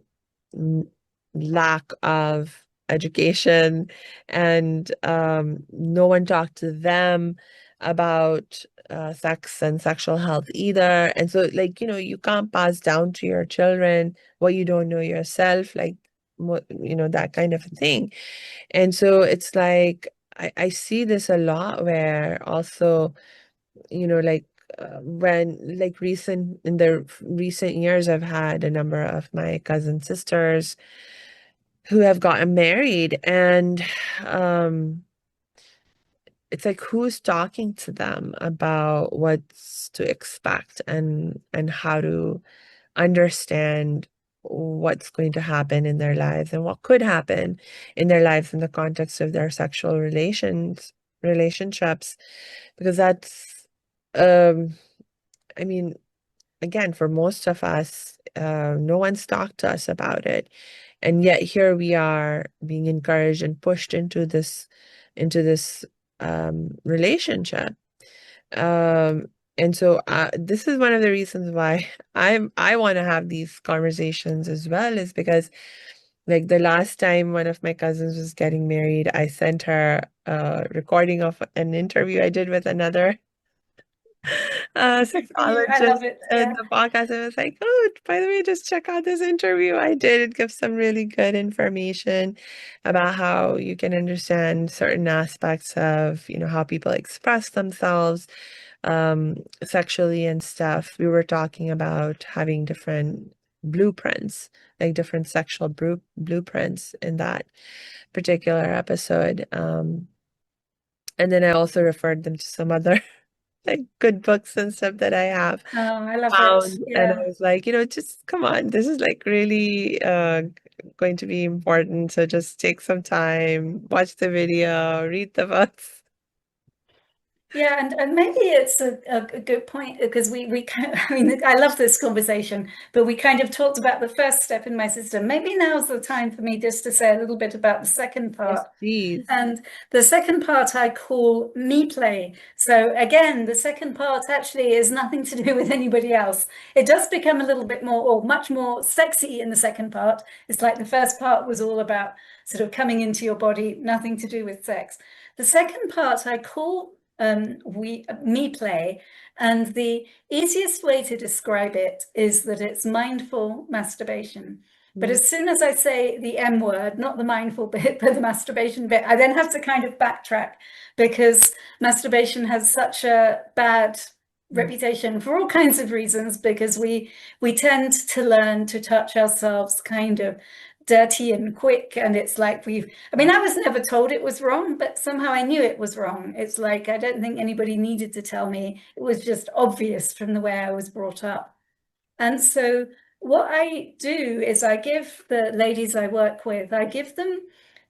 n- lack of education, and no one talked to them about sex and sexual health either. And so, like, you can't pass down to your children what you don't know yourself, like, that kind of a thing. And so it's like, I see this a lot where also, like when like in the recent years, I've had a number of my cousin sisters who have gotten married, and um it's like, who's talking to them about what's to expect, and how to understand what's going to happen in their lives and what could happen in their lives in the context of their sexual relationships, because that's um I mean, again, for most of us, no one's talked to us about it. And yet here we are being encouraged and pushed into this relationship. Um, and so this is one of the reasons why I want to have these conversations as well, is because like the last time one of my cousins was getting married, I sent her a recording of an interview I did with another Good for you. I love psychologist it. in Yeah. the podcast. I was like, oh, by the way, just check out this interview I did. It gives some really good information about how you can understand certain aspects of, how people express themselves sexually and stuff. We were talking about having different blueprints, like different sexual blueprints in that particular episode. And then I also referred them to some other like good books and stuff that I have Oh, I love it. found. And I Yeah. was like, just come on, this is like really going to be important. So just take some time, watch the video, read the books. Yeah, and maybe it's a good point because we kind I mean, I love this conversation, but we kind of talked about the first step in my system. Maybe now's the time for me just to say a little bit about the second Yes, part. please. And the second part I call me play. So again, the second part actually is nothing to do with anybody else. It does become a little bit more or much more sexy in the second part. It's like the first part was all about sort of coming into your body, nothing to do with sex. The second part I call we me play, and the easiest way to describe it is that it's mindful masturbation. But Mm, as soon as I say the M word, not the mindful bit, but the masturbation bit, I then have to kind of backtrack because masturbation has such a bad mm, reputation for all kinds of reasons, because we tend to learn to touch ourselves kind of dirty and quick. And it's like I mean, I was never told it was wrong, but somehow I knew it was wrong. It's like, I don't think anybody needed to tell me. It was just obvious from the way I was brought up. And so what I do is I give the ladies I work with, I give them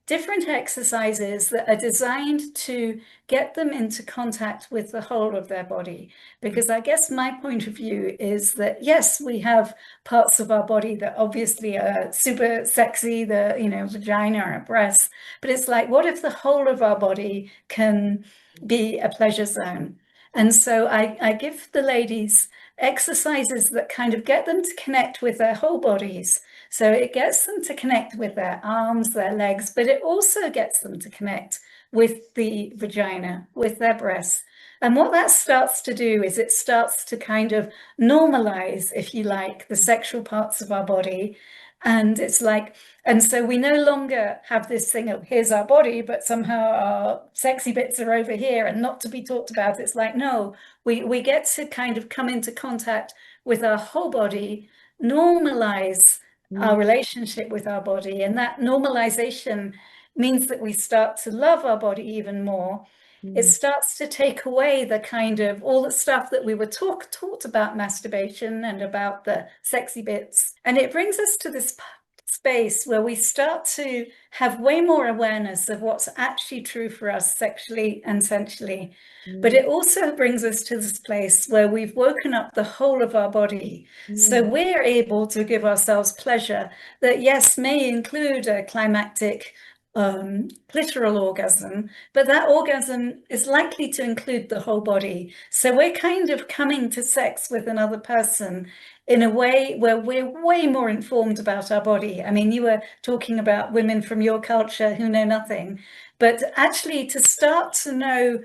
different exercises that are designed to get them into contact with the whole of their body. Because I guess my point of view is that, yes, we have parts of our body that obviously are super sexy, the, vagina or breasts, but it's like, what if the whole of our body can be a pleasure zone? And so I give the ladies exercises that kind of get them to connect with their whole bodies. So it gets them to connect with their arms, their legs, but it also gets them to connect with the vagina, with their breasts. And what that starts to do is it starts to kind of normalize, if you like, the sexual parts of our body. And it's like, and so we no longer have this thing of here's our body, but somehow our sexy bits are over here and not to be talked about. It's like, no, we get to kind of come into contact with our whole body, normalize our relationship with our body. And that normalization means that we start to love our body even more. It starts to take away the kind of all the stuff that we were taught about masturbation and about the sexy bits. And it brings us to this space where we start to have way more awareness of what's actually true for us sexually and sensually. But it also brings us to this place where we've woken up the whole of our body. So we're able to give ourselves pleasure that, yes, may include a climactic clitoral orgasm, but that orgasm is likely to include the whole body. So we're kind of coming to sex with another person in a way where we're way more informed about our body. I mean, you were talking about women from your culture who know nothing, but actually to start to know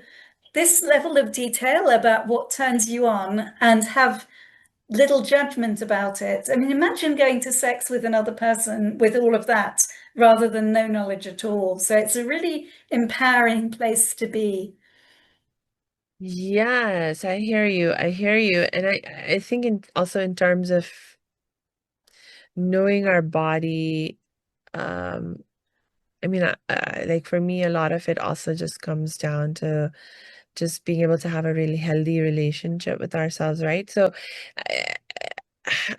this level of detail about what turns you on and have little judgment about it. I mean, imagine going to sex with another person with all of that rather than no knowledge at all. So it's a really empowering place to be. Yes, I hear you. I hear you. And I think also in terms of knowing our body, um, I mean, like for me, a lot of it also just comes down to just being able to have a really healthy relationship with ourselves, right? So, I,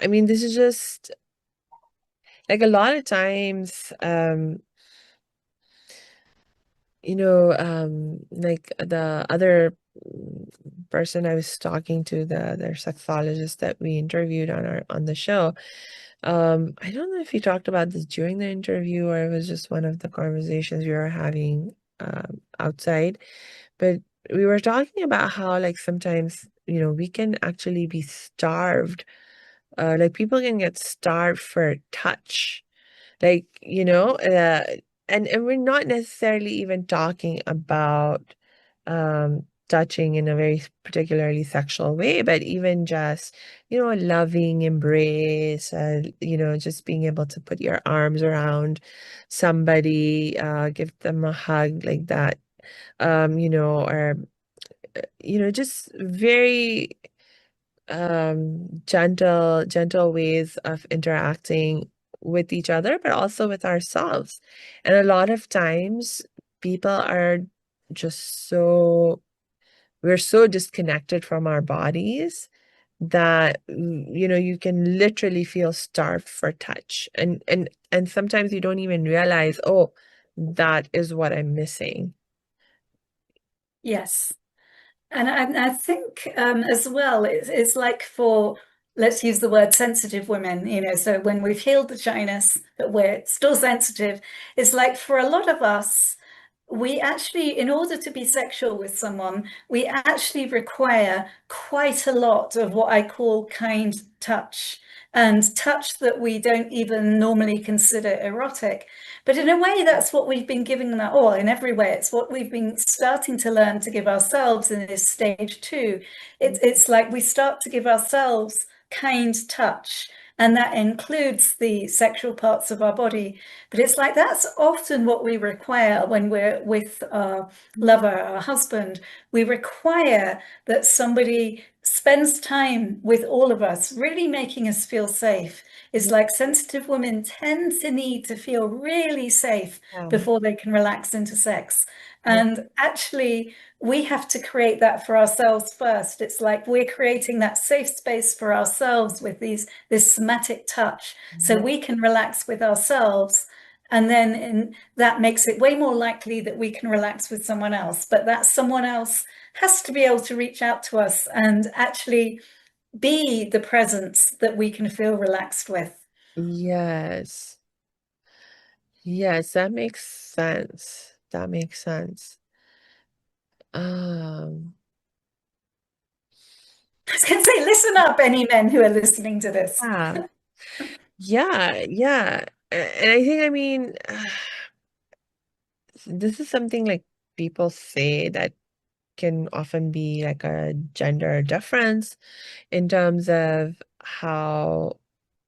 I mean, this is just like a lot of times, like the other person I was talking to, their sexologist that we interviewed on the show. I don't know if he talked about this during the interview or it was just one of the conversations we were having outside, but we were talking about how like sometimes, we can actually be starved. Like people can get starved for touch. Like, and we're not necessarily even talking about touching in a very particularly sexual way, but even just, a loving embrace, just being able to put your arms around somebody, give them a hug like that, or just very gentle ways of interacting with each other, but also with ourselves. And a lot of times people are just we're so disconnected from our bodies that you can literally feel starved for touch. And sometimes you don't even realize, oh, that is what I'm missing. Yes. And I think as well, it's like for, let's use the word sensitive women, so when we've healed the shyness, but we're still sensitive, it's like for a lot of us, we actually, in order to be sexual with someone, we actually require quite a lot of what I call kind touch and touch that we don't even normally consider erotic. But in a way, that's what we've been giving them, or in every way, it's what we've been starting to learn to give ourselves in this stage too. It's like we start to give ourselves kind touch, and that includes the sexual parts of our body. But it's like that's often what we require when we're with our lover, our husband. We require that somebody spends time with all of us, really making us feel safe. It's like sensitive women tend to need to feel really safe before they can relax into sex. Yeah. And actually, we have to create that for ourselves first. It's like we're creating that safe space for ourselves with this somatic touch so Mhm. we can relax with ourselves. And then that makes it way more likely that we can relax with someone else. But that someone else has to be able to reach out to us and actually be the presence that we can feel relaxed with. Yes. Yes, that makes sense. That makes sense. Um, I was going to say, listen up, any men who are listening to this. yeah. Yeah, yeah. And I think, I mean, this is something like people say that can often be like a gender difference in terms of how,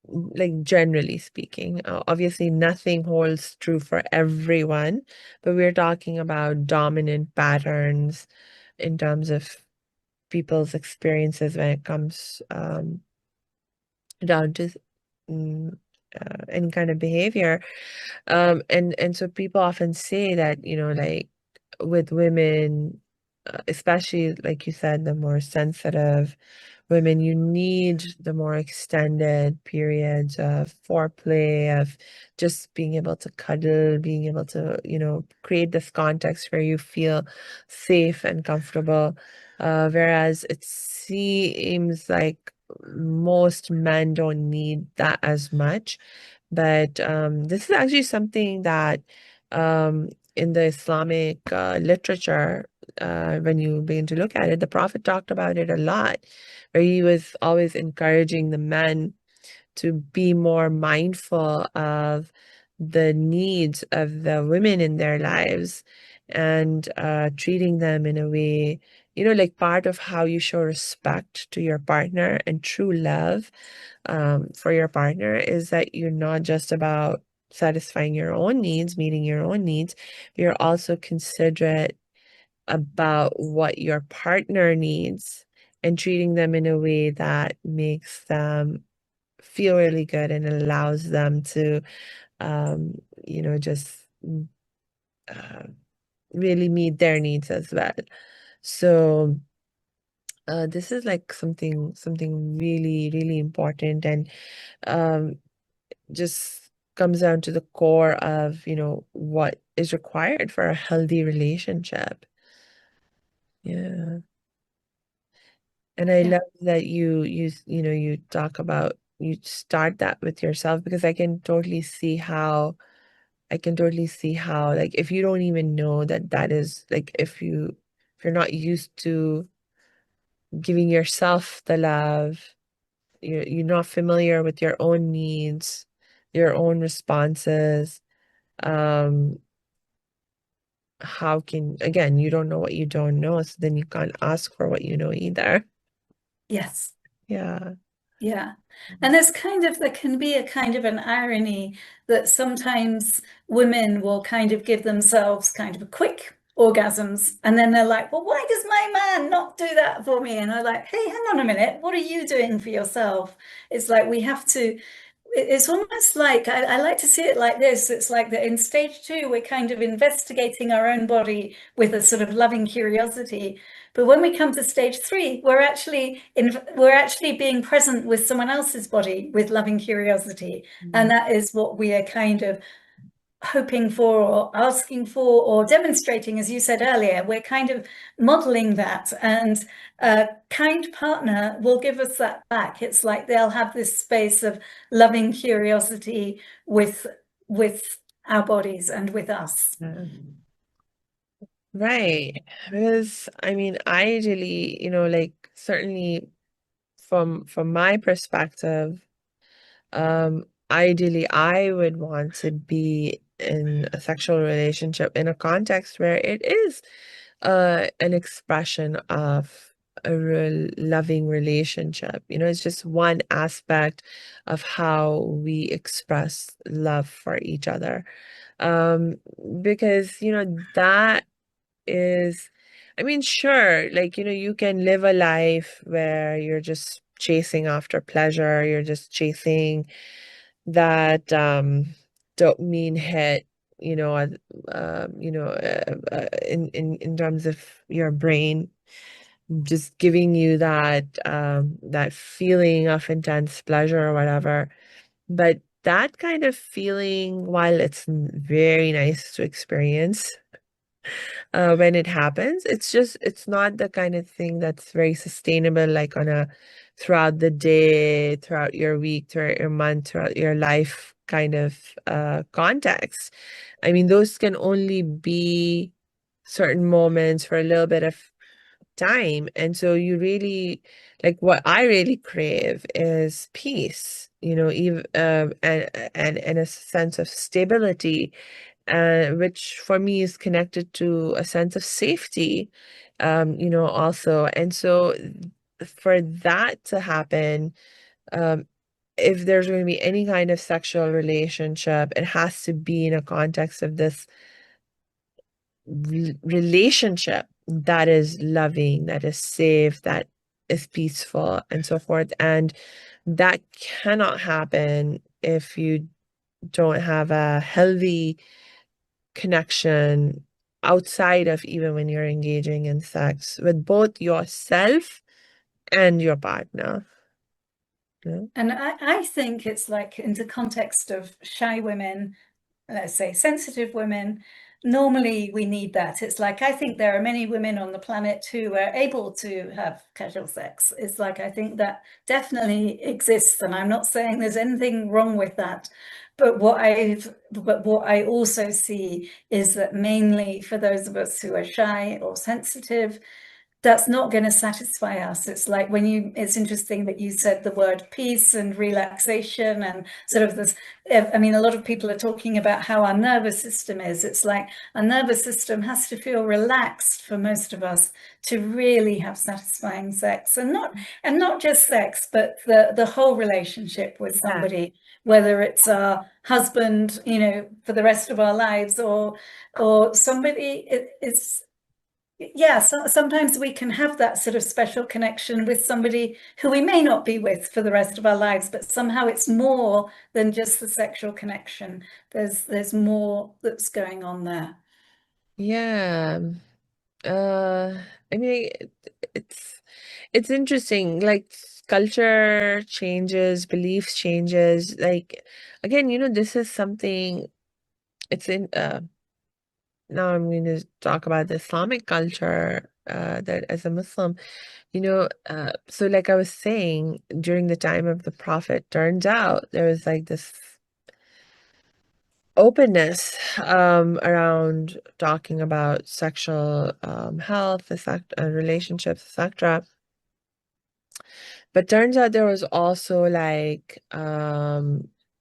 like generally speaking, obviously nothing holds true for everyone, but we're talking about dominant patterns in terms of people's experiences when it comes down to mm, any kind of behavior. And so people often say that, like with women, especially like you said, the more sensitive women, you need the more extended periods of foreplay, of just being able to cuddle, being able to, create this context where you feel safe and comfortable. Whereas it seems like most men don't need that as much. But this is actually something that in the Islamic literature, when you begin to look at it, the Prophet talked about it a lot, where he was always encouraging the men to be more mindful of the needs of the women in their lives and treating them in a way, like part of how you show respect to your partner and true love for your partner is that you're not just about satisfying your own needs, meeting your own needs, but you're also considerate about what your partner needs and treating them in a way that makes them feel really good and allows them to, um, just uh, really meet their needs as well. So, this is like something really, really important and um, just comes down to the core of, what is required for a healthy relationship. Yeah. And I Yeah. love that you talk about you start that with yourself because I can totally see how like if you don't even know that that is like if you're not used to giving yourself the love, you're not familiar with your own needs, your own responses, um how can again you don't know what you don't know, so then you can't ask for what you know either. Yes. Yeah. Yeah. And there can be a kind of an irony that sometimes women will kind of give themselves kind of a quick orgasms and then they're like, well, why does my man not do that for me? And I'm like, hey, hang on a minute, what are you doing for yourself? It's like we have to, it's almost like I like to see it like this. It's like that in stage two, we're kind of investigating our own body with a sort of loving curiosity. But when we come to stage three, we're actually being present with someone else's body with loving curiosity. And Mhm. that is what we are kind of hoping for or asking for or demonstrating, as you said earlier. We're kind of modeling that, and a kind partner will give us that back. It's like they'll have this space of loving curiosity with our bodies and with us. Yeah. Right. Because I mean, ideally, like certainly from my perspective, ideally I would want to be in a sexual relationship in a context where it is an expression of a real loving relationship. It's just one aspect of how we express love for each other. Um, because, that is, I mean, sure, like, you can live a life where you're just chasing after pleasure, you're just chasing, that dopamine hit, in terms of your brain, just giving you that feeling of intense pleasure or whatever. But that kind of feeling, while it's very nice to experience, when it happens, it's not the kind of thing that's very sustainable, like on a throughout the day, throughout your week, throughout your month, throughout your life kind of context. I mean, those can only be certain moments for a little bit of time. And so you really, like, what I really crave is peace, even and a sense of stability, which for me is connected to a sense of safety, also. And so for that to happen, um, if there's going to be any kind of sexual relationship, it has to be in a context of this relationship that is loving, that is safe, that is peaceful, and so forth. And that cannot happen if you don't have a healthy connection outside of even when you're engaging in sex with both yourself and your partner. Yeah. And I think it's like in the context of shy women, let's say sensitive women, normally we need that. It's like I think there are many women on the planet who are able to have casual sex. It's like I think that definitely exists, and I'm not saying there's anything wrong with that. But what I also see is that mainly for those of us who are shy or sensitive, that's not going to satisfy us. It's like it's interesting that you said the word peace and relaxation and sort of this. I mean, a lot of people are talking about how our nervous system is. It's like our nervous system has to feel relaxed for most of us to really have satisfying sex, and not just sex, but the whole relationship with Yeah. somebody, whether it's our husband, for the rest of our lives, or somebody. It's yeah, so sometimes we can have that sort of special connection with somebody who we may not be with for the rest of our lives, but somehow it's more than just the sexual connection. There's more that's going on there. Yeah. Uh, I mean, it's interesting. Like, culture changes, beliefs changes. Like, again, this is something. It's in. Now I'm going to talk about the Islamic culture. That as a Muslim, so like I was saying, during the time of the Prophet, turns out there was like this openness around talking about sexual health, relationships, etc. But turns out there was also like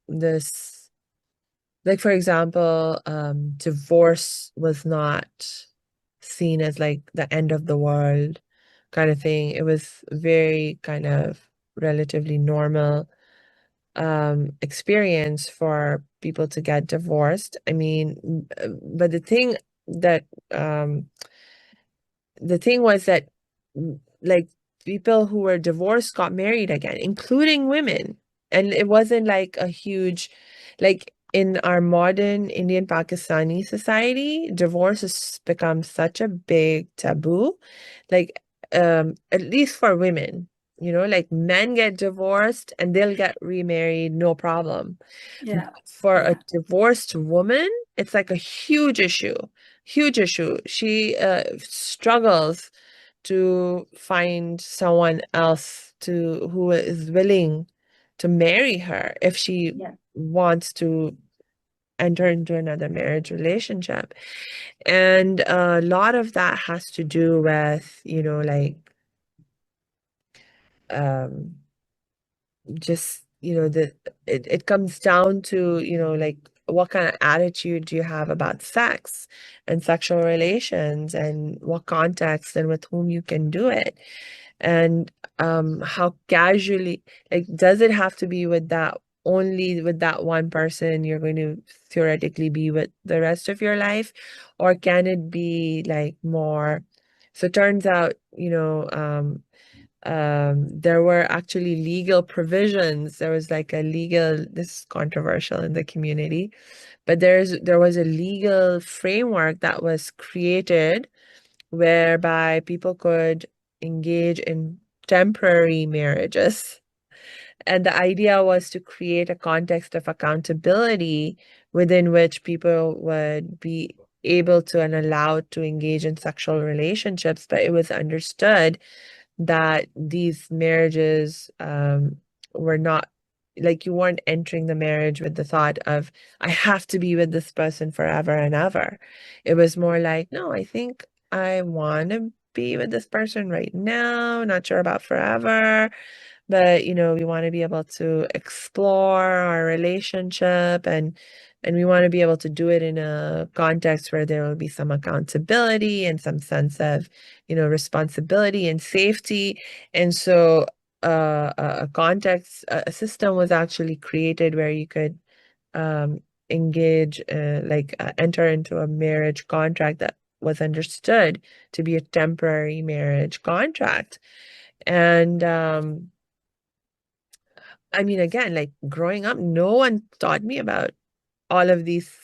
this, like, for example, divorce was not seen as like the end of the world kind of thing. It was very kind of relatively normal experience for people to get divorced. I mean, but that um the thing was that, like, people who were divorced got married again, including women. And it wasn't like a huge, like, in our modern Indian Pakistani society, divorce has become such a big taboo. Like, at least for women, like, men get divorced and they'll get remarried, no problem. Yeah, For a yeah, divorced woman, it's like a huge issue. Huge issue. She struggles to find someone else who is willing to marry her if she yeah. wants to enter into another marriage relationship. And a lot of that has to do with, like, um just, it comes down to, like, what kind of attitude do you have about sex and sexual relations, and what context and with whom you can do it, and how casually, like, does it have to be with that, only with that one person you're going to theoretically be with the rest of your life, or can it be like more? So it turns out, there were actually legal provisions. There was like a legal, this is controversial in the community, but there was a legal framework that was created whereby people could engage in temporary marriages. And the idea was to create a context of accountability within which people would be able to and allowed to engage in sexual relationships, but it was understood that these marriages were not like you weren't entering the marriage with the thought of, I have to be with this person forever and ever. It was more like, no, I think I want to be with this person right now, not sure about forever. But, we want to be able to explore our relationship and we want to be able to do it in a context where there will be some accountability and some sense of, responsibility and safety. And so a context, a system was actually created where you could engage, enter into a marriage contract that was understood to be a temporary marriage contract. And I mean, again, like growing up, no one taught me about all of these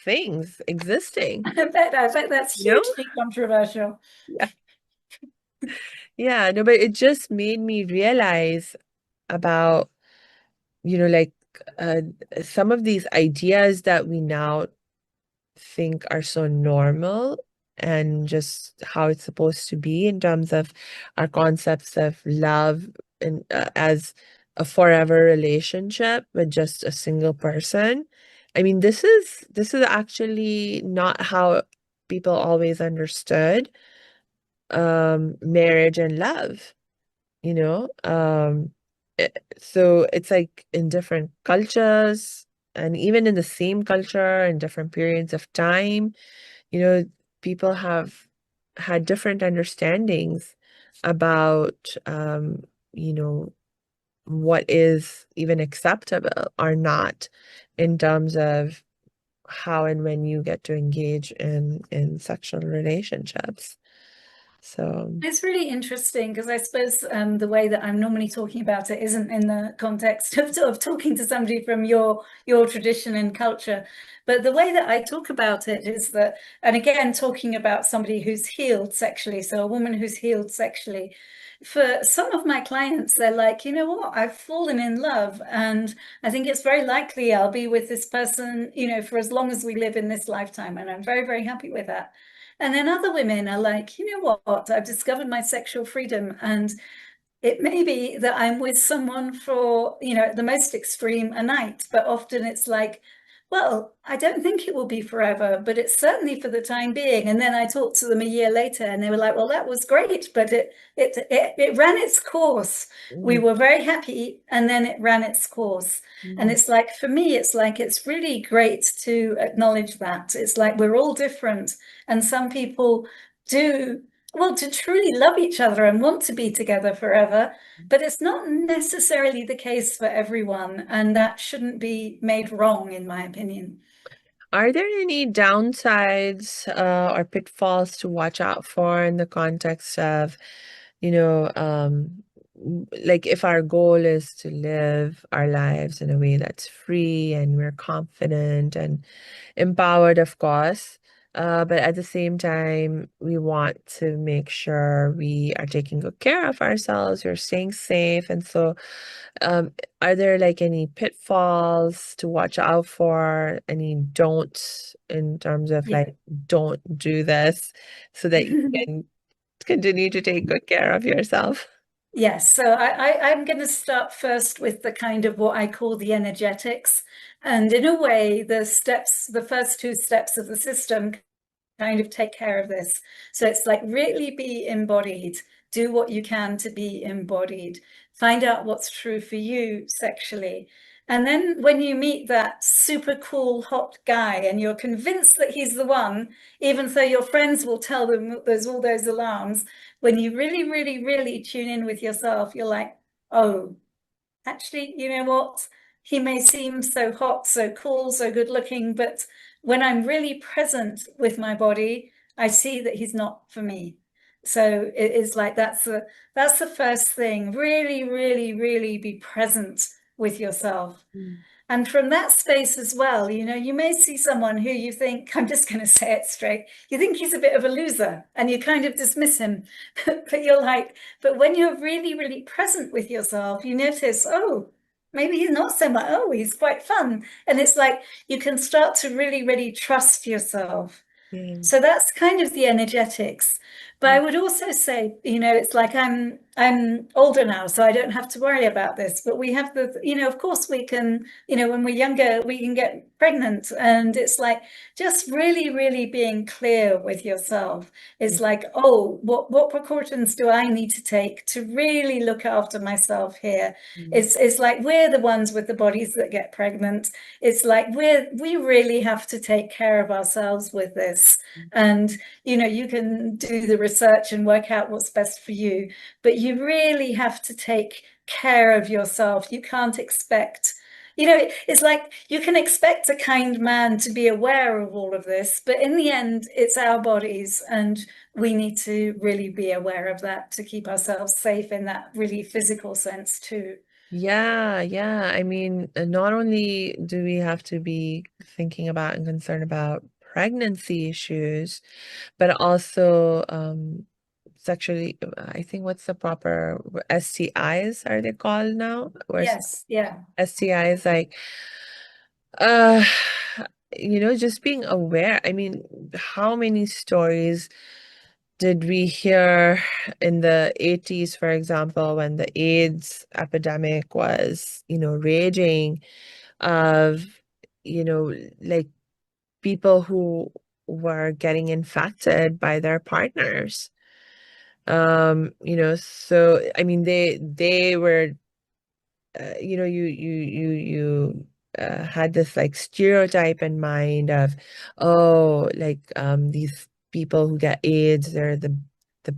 things existing, I bet that's you know? hugely controversial. Yeah. Yeah, no, but it just made me realize about, like uh, some of these ideas that we now think are so normal and just how it's supposed to be in terms of our concepts of love and as a forever relationship with just a single person. I mean, this is actually not how people always understood marriage and love, you know? So it's like in different cultures and even in the same culture in different periods of time, you know, people have had different understandings about, you know, what is even acceptable or not in terms of how and when you get to engage in sexual relationships. So, It's really interesting because I suppose the way that I'm normally talking about it isn't in the context of talking to somebody from your tradition and culture. But the way that I talk about it is that, and again, talking about somebody who's healed sexually, so a woman who's healed sexually, for some of my clients, they're like, you know what, I've fallen in love, and I think it's very likely I'll be with this person, for as long as we live in this lifetime, and I'm very, very happy with that. And then other women are like, you know what? I've discovered my sexual freedom, and it may be that I'm with someone for, the most extreme a night, but often it's like, well, I don't think it will be forever, but it's certainly for the time being. And then I talked to them a year later and they were like, well, that was great, but it ran its course. We mm, were very happy and then it ran its course. And mhm. it's like, for me, it's like, it's really great to acknowledge that. It's like we're all different. And some people do well to truly love each other and want to be together forever, but it's not necessarily the case for everyone, and that shouldn't be made wrong, in my opinion. Are there any downsides or pitfalls to watch out for in the context of, you know, like if our goal is to live our lives in a way that's free and we're confident and empowered, of course, but at the same time, we want to make sure we are taking good care of ourselves, we're staying safe. And so, um, are there like any pitfalls to watch out for? Any don'ts in terms of Yeah. like, don't do this so that you can continue to take good care of yourself? Yes, so I'm going to start first with the kind of what I call the energetics. And in a way, the first two steps of the system kind of take care of this. So it's like really be embodied, do what you can to be embodied, find out what's true for you sexually. And then when you meet that super cool, hot guy and you're convinced that he's the one, even though your friends will tell them there's all those alarms, when you really, really, really tune in with yourself, you're like, oh, actually, you know what? He may seem so hot, so cool, so good looking, but when I'm really present with my body, I see that he's not for me. So it is like that's the first thing. Really, really, really be present with yourself. Mm. And from that space as well, you may see someone who you think, I'm just going to say it straight, you think he's a bit of a loser and you kind of dismiss him. But you're like, but when you're really, really present with yourself, you notice, oh, maybe he's not so much, oh, he's quite fun. And it's like you can start to really, really trust yourself. Yeah. So that's kind of the energetics. But I would also say, it's like I'm older now, so I don't have to worry about this. But we have of course we can, when we're younger, we can get pregnant. And it's like just really, really being clear with yourself. It's like, oh, what precautions do I need to take to really look after myself here? Mm. It's like we're the ones with the bodies that get pregnant. It's like we really have to take care of ourselves with this. And you can do the research and work out what's best for you, but you really have to take care of yourself. You can't expect, it's like you can expect a kind man to be aware of all of this, but in the end, it's our bodies, and we need to really be aware of that to keep ourselves safe in that really physical sense too. Yeah, yeah. I mean, not only do we have to be thinking about and concerned about pregnancy issues, but also sexually, I think what's the proper STIs are they called now? Or Yes, yeah. STIs like uh just being aware. I mean, how many stories did we hear in the 80s, for example, when the AIDS epidemic was, raging of, you know, like people who were getting infected by their partners. So I mean they were you had this like stereotype in mind of, oh, like these people who get AIDS, they're the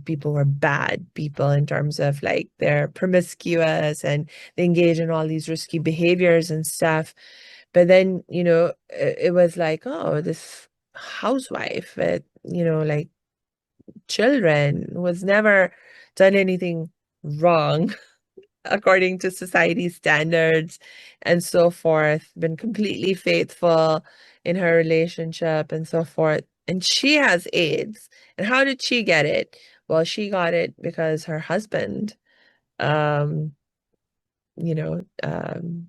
people who are bad people in terms of like they're promiscuous and they engage in all these risky behaviors and stuff. But then, it was like, oh, this housewife with, like children who has never done anything wrong according to society standards and so forth, been completely faithful in her relationship and so forth. And she has AIDS. And how did she get it? Well, she got it because her husband, um, you know, um,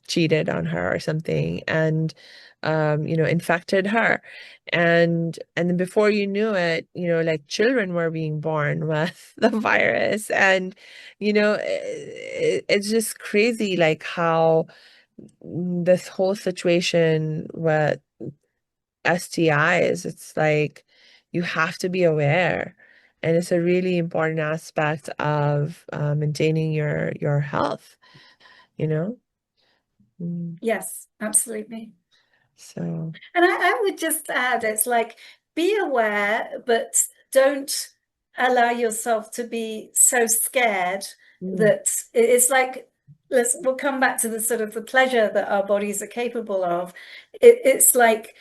cheated on her or something and infected her. And then before you knew it, like children were being born with the virus. And it's just crazy like how this whole situation with STIs, it's like you have to be aware. And it's a really important aspect of maintaining your health, you know? Mm. Yes, absolutely. So, And I would just add, it's like be aware, but don't allow yourself to be so scared mm, that it's like we'll come back to the sort of the pleasure that our bodies are capable of. It's like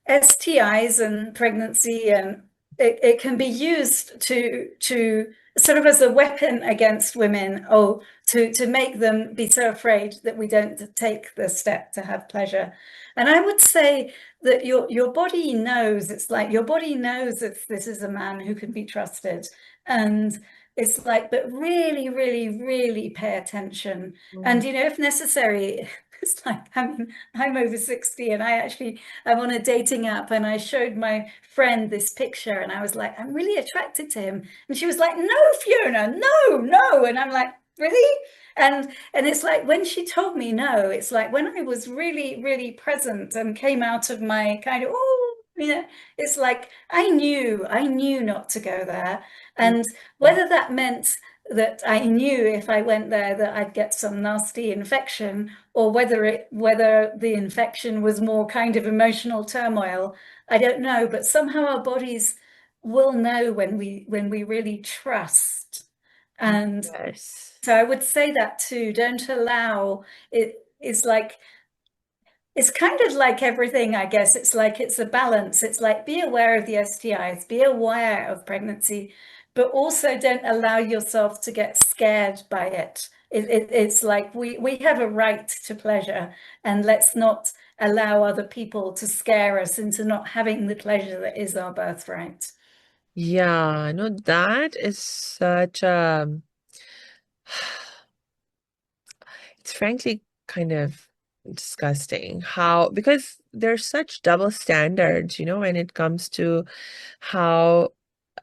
STIs and pregnancy, and it can be used to sort of as a weapon against women, or to make them be so afraid that we don't take the step to have pleasure. And I would say that your body knows, it's like your body knows if this is a man who can be trusted. And it's like, but really, really, really pay attention. mm, And if necessary, it's like, I'm over 60 and I'm on a dating app, and I showed my friend this picture and I was like, I'm really attracted to him. And she was like, no, Fiona, no, no. And I'm like, really? And it's like when she told me no, it's like when I was really, really present and came out of my kind of, oh, it's like I knew not to go there. mm, And yeah, whether that meant that I knew if I went there that I'd get some nasty infection, or whether the infection was more kind of emotional turmoil, I don't know. But somehow our bodies will know when we really trust. And yes. so I would say that too. Don't allow it. It's kind of like everything, I guess. It's like it's a balance. It's like be aware of the STIs, be aware of pregnancy, but also don't allow yourself to get scared by it. It's like we have a right to pleasure, and let's not allow other people to scare us into not having the pleasure that is our birthright. Yeah, no, that is such a it's frankly kind of disgusting how, because there's such double standards, when it comes to how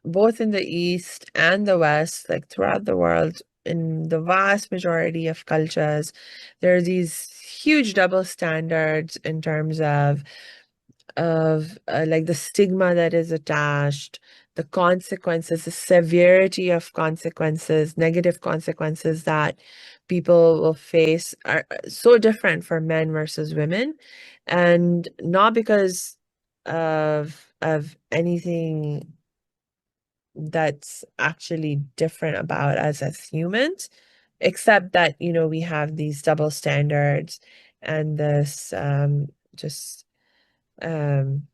both in the East and the West, like throughout the world, in the vast majority of cultures, there are these huge double standards in terms of like the stigma that is attached, the consequences, the severity of consequences, negative consequences that people will face are so different for men versus women. And not because of anything that's actually different about us as humans, except that, we have these double standards and this just um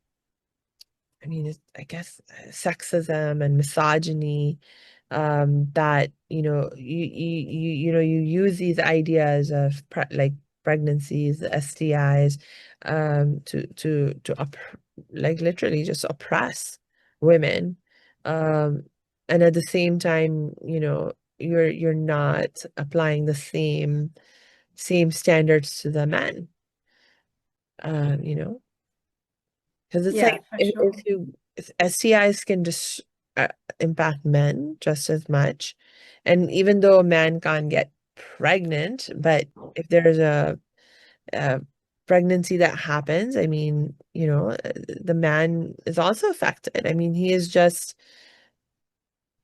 I mean, I guess sexism and misogyny, that, you use these ideas of like pregnancies, STIs, to like literally just oppress women. Um, and at the same time, you're not applying the same standards to the men. You know. Because it's Yeah, like for if sure. STIs can just uh, impact men just as much. And even though a man can't get pregnant, but if there's a pregnancy that happens, I mean, the man is also affected. I mean, he is just,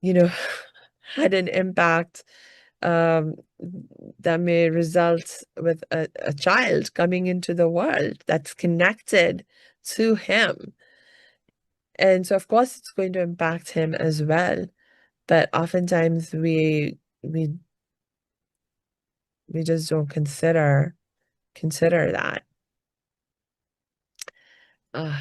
you know, had an impact um, that may result with a child coming into the world that's connected to him. And so of course it's going to impact him as well. But oftentimes we just don't consider that. Uh,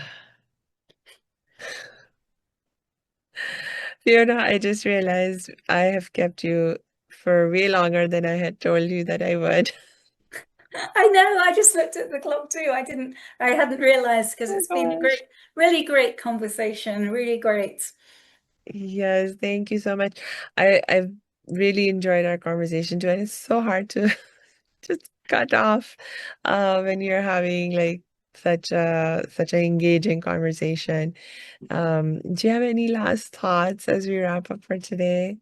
Fiona, I just realized I have kept you for way longer than I had told you that I would. I know, I just looked at the clock too. I hadn't realized because Oh it's been a my gosh. great, really great conversation, really great. Yes, thank you so much. I've really enjoyed our conversation too, and it's so hard to just cut off when you're having like such an engaging conversation. Do you have any last thoughts as we wrap up for today?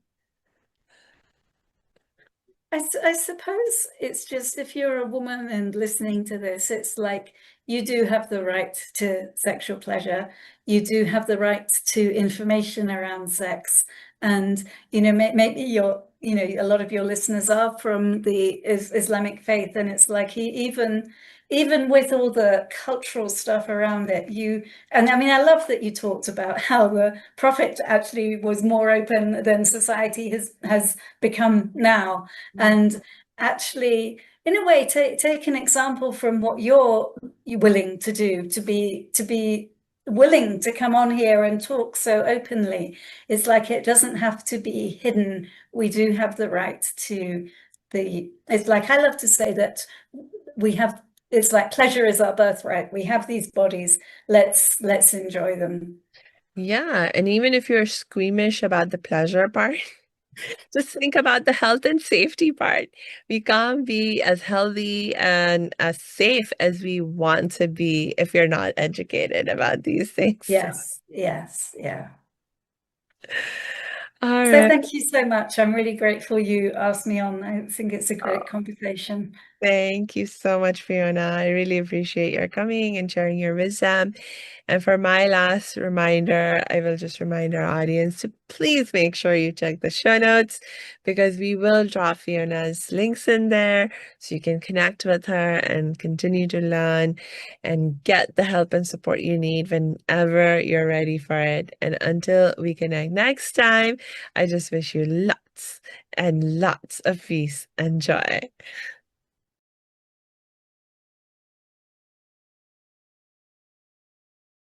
I suppose it's just if you're a woman and listening to this, it's like you do have the right to sexual pleasure. You do have the right to information around sex. And, maybe a lot of your listeners are from the Islamic faith. And it's like even with all the cultural stuff around it, and I mean, I love that you talked about how the Prophet actually was more open than society has become now. And actually, in a way, take an example from what you're willing to do, to be willing to come on here and talk so openly. It's like it doesn't have to be hidden. We do have the right to it's like I love to say that we have it's like pleasure is our birthright. We have these bodies. Let's enjoy them. Yeah, and even if you're squeamish about the pleasure part, just think about the health and safety part. We can't be as healthy and as safe as we want to be if you're not educated about these things. Yes, yes, yeah. All So right. thank you so much. I'm really grateful you asked me on. I think it's a great Oh, conversation. thank you so much, Fiona. I really appreciate your coming and sharing your wisdom. And for my last reminder, I will just remind our audience to please make sure you check the show notes because we will drop Fiona's links in there so you can connect with her and continue to learn and get the help and support you need whenever you're ready for it. And until we connect next time, I just wish you lots and lots of peace and joy.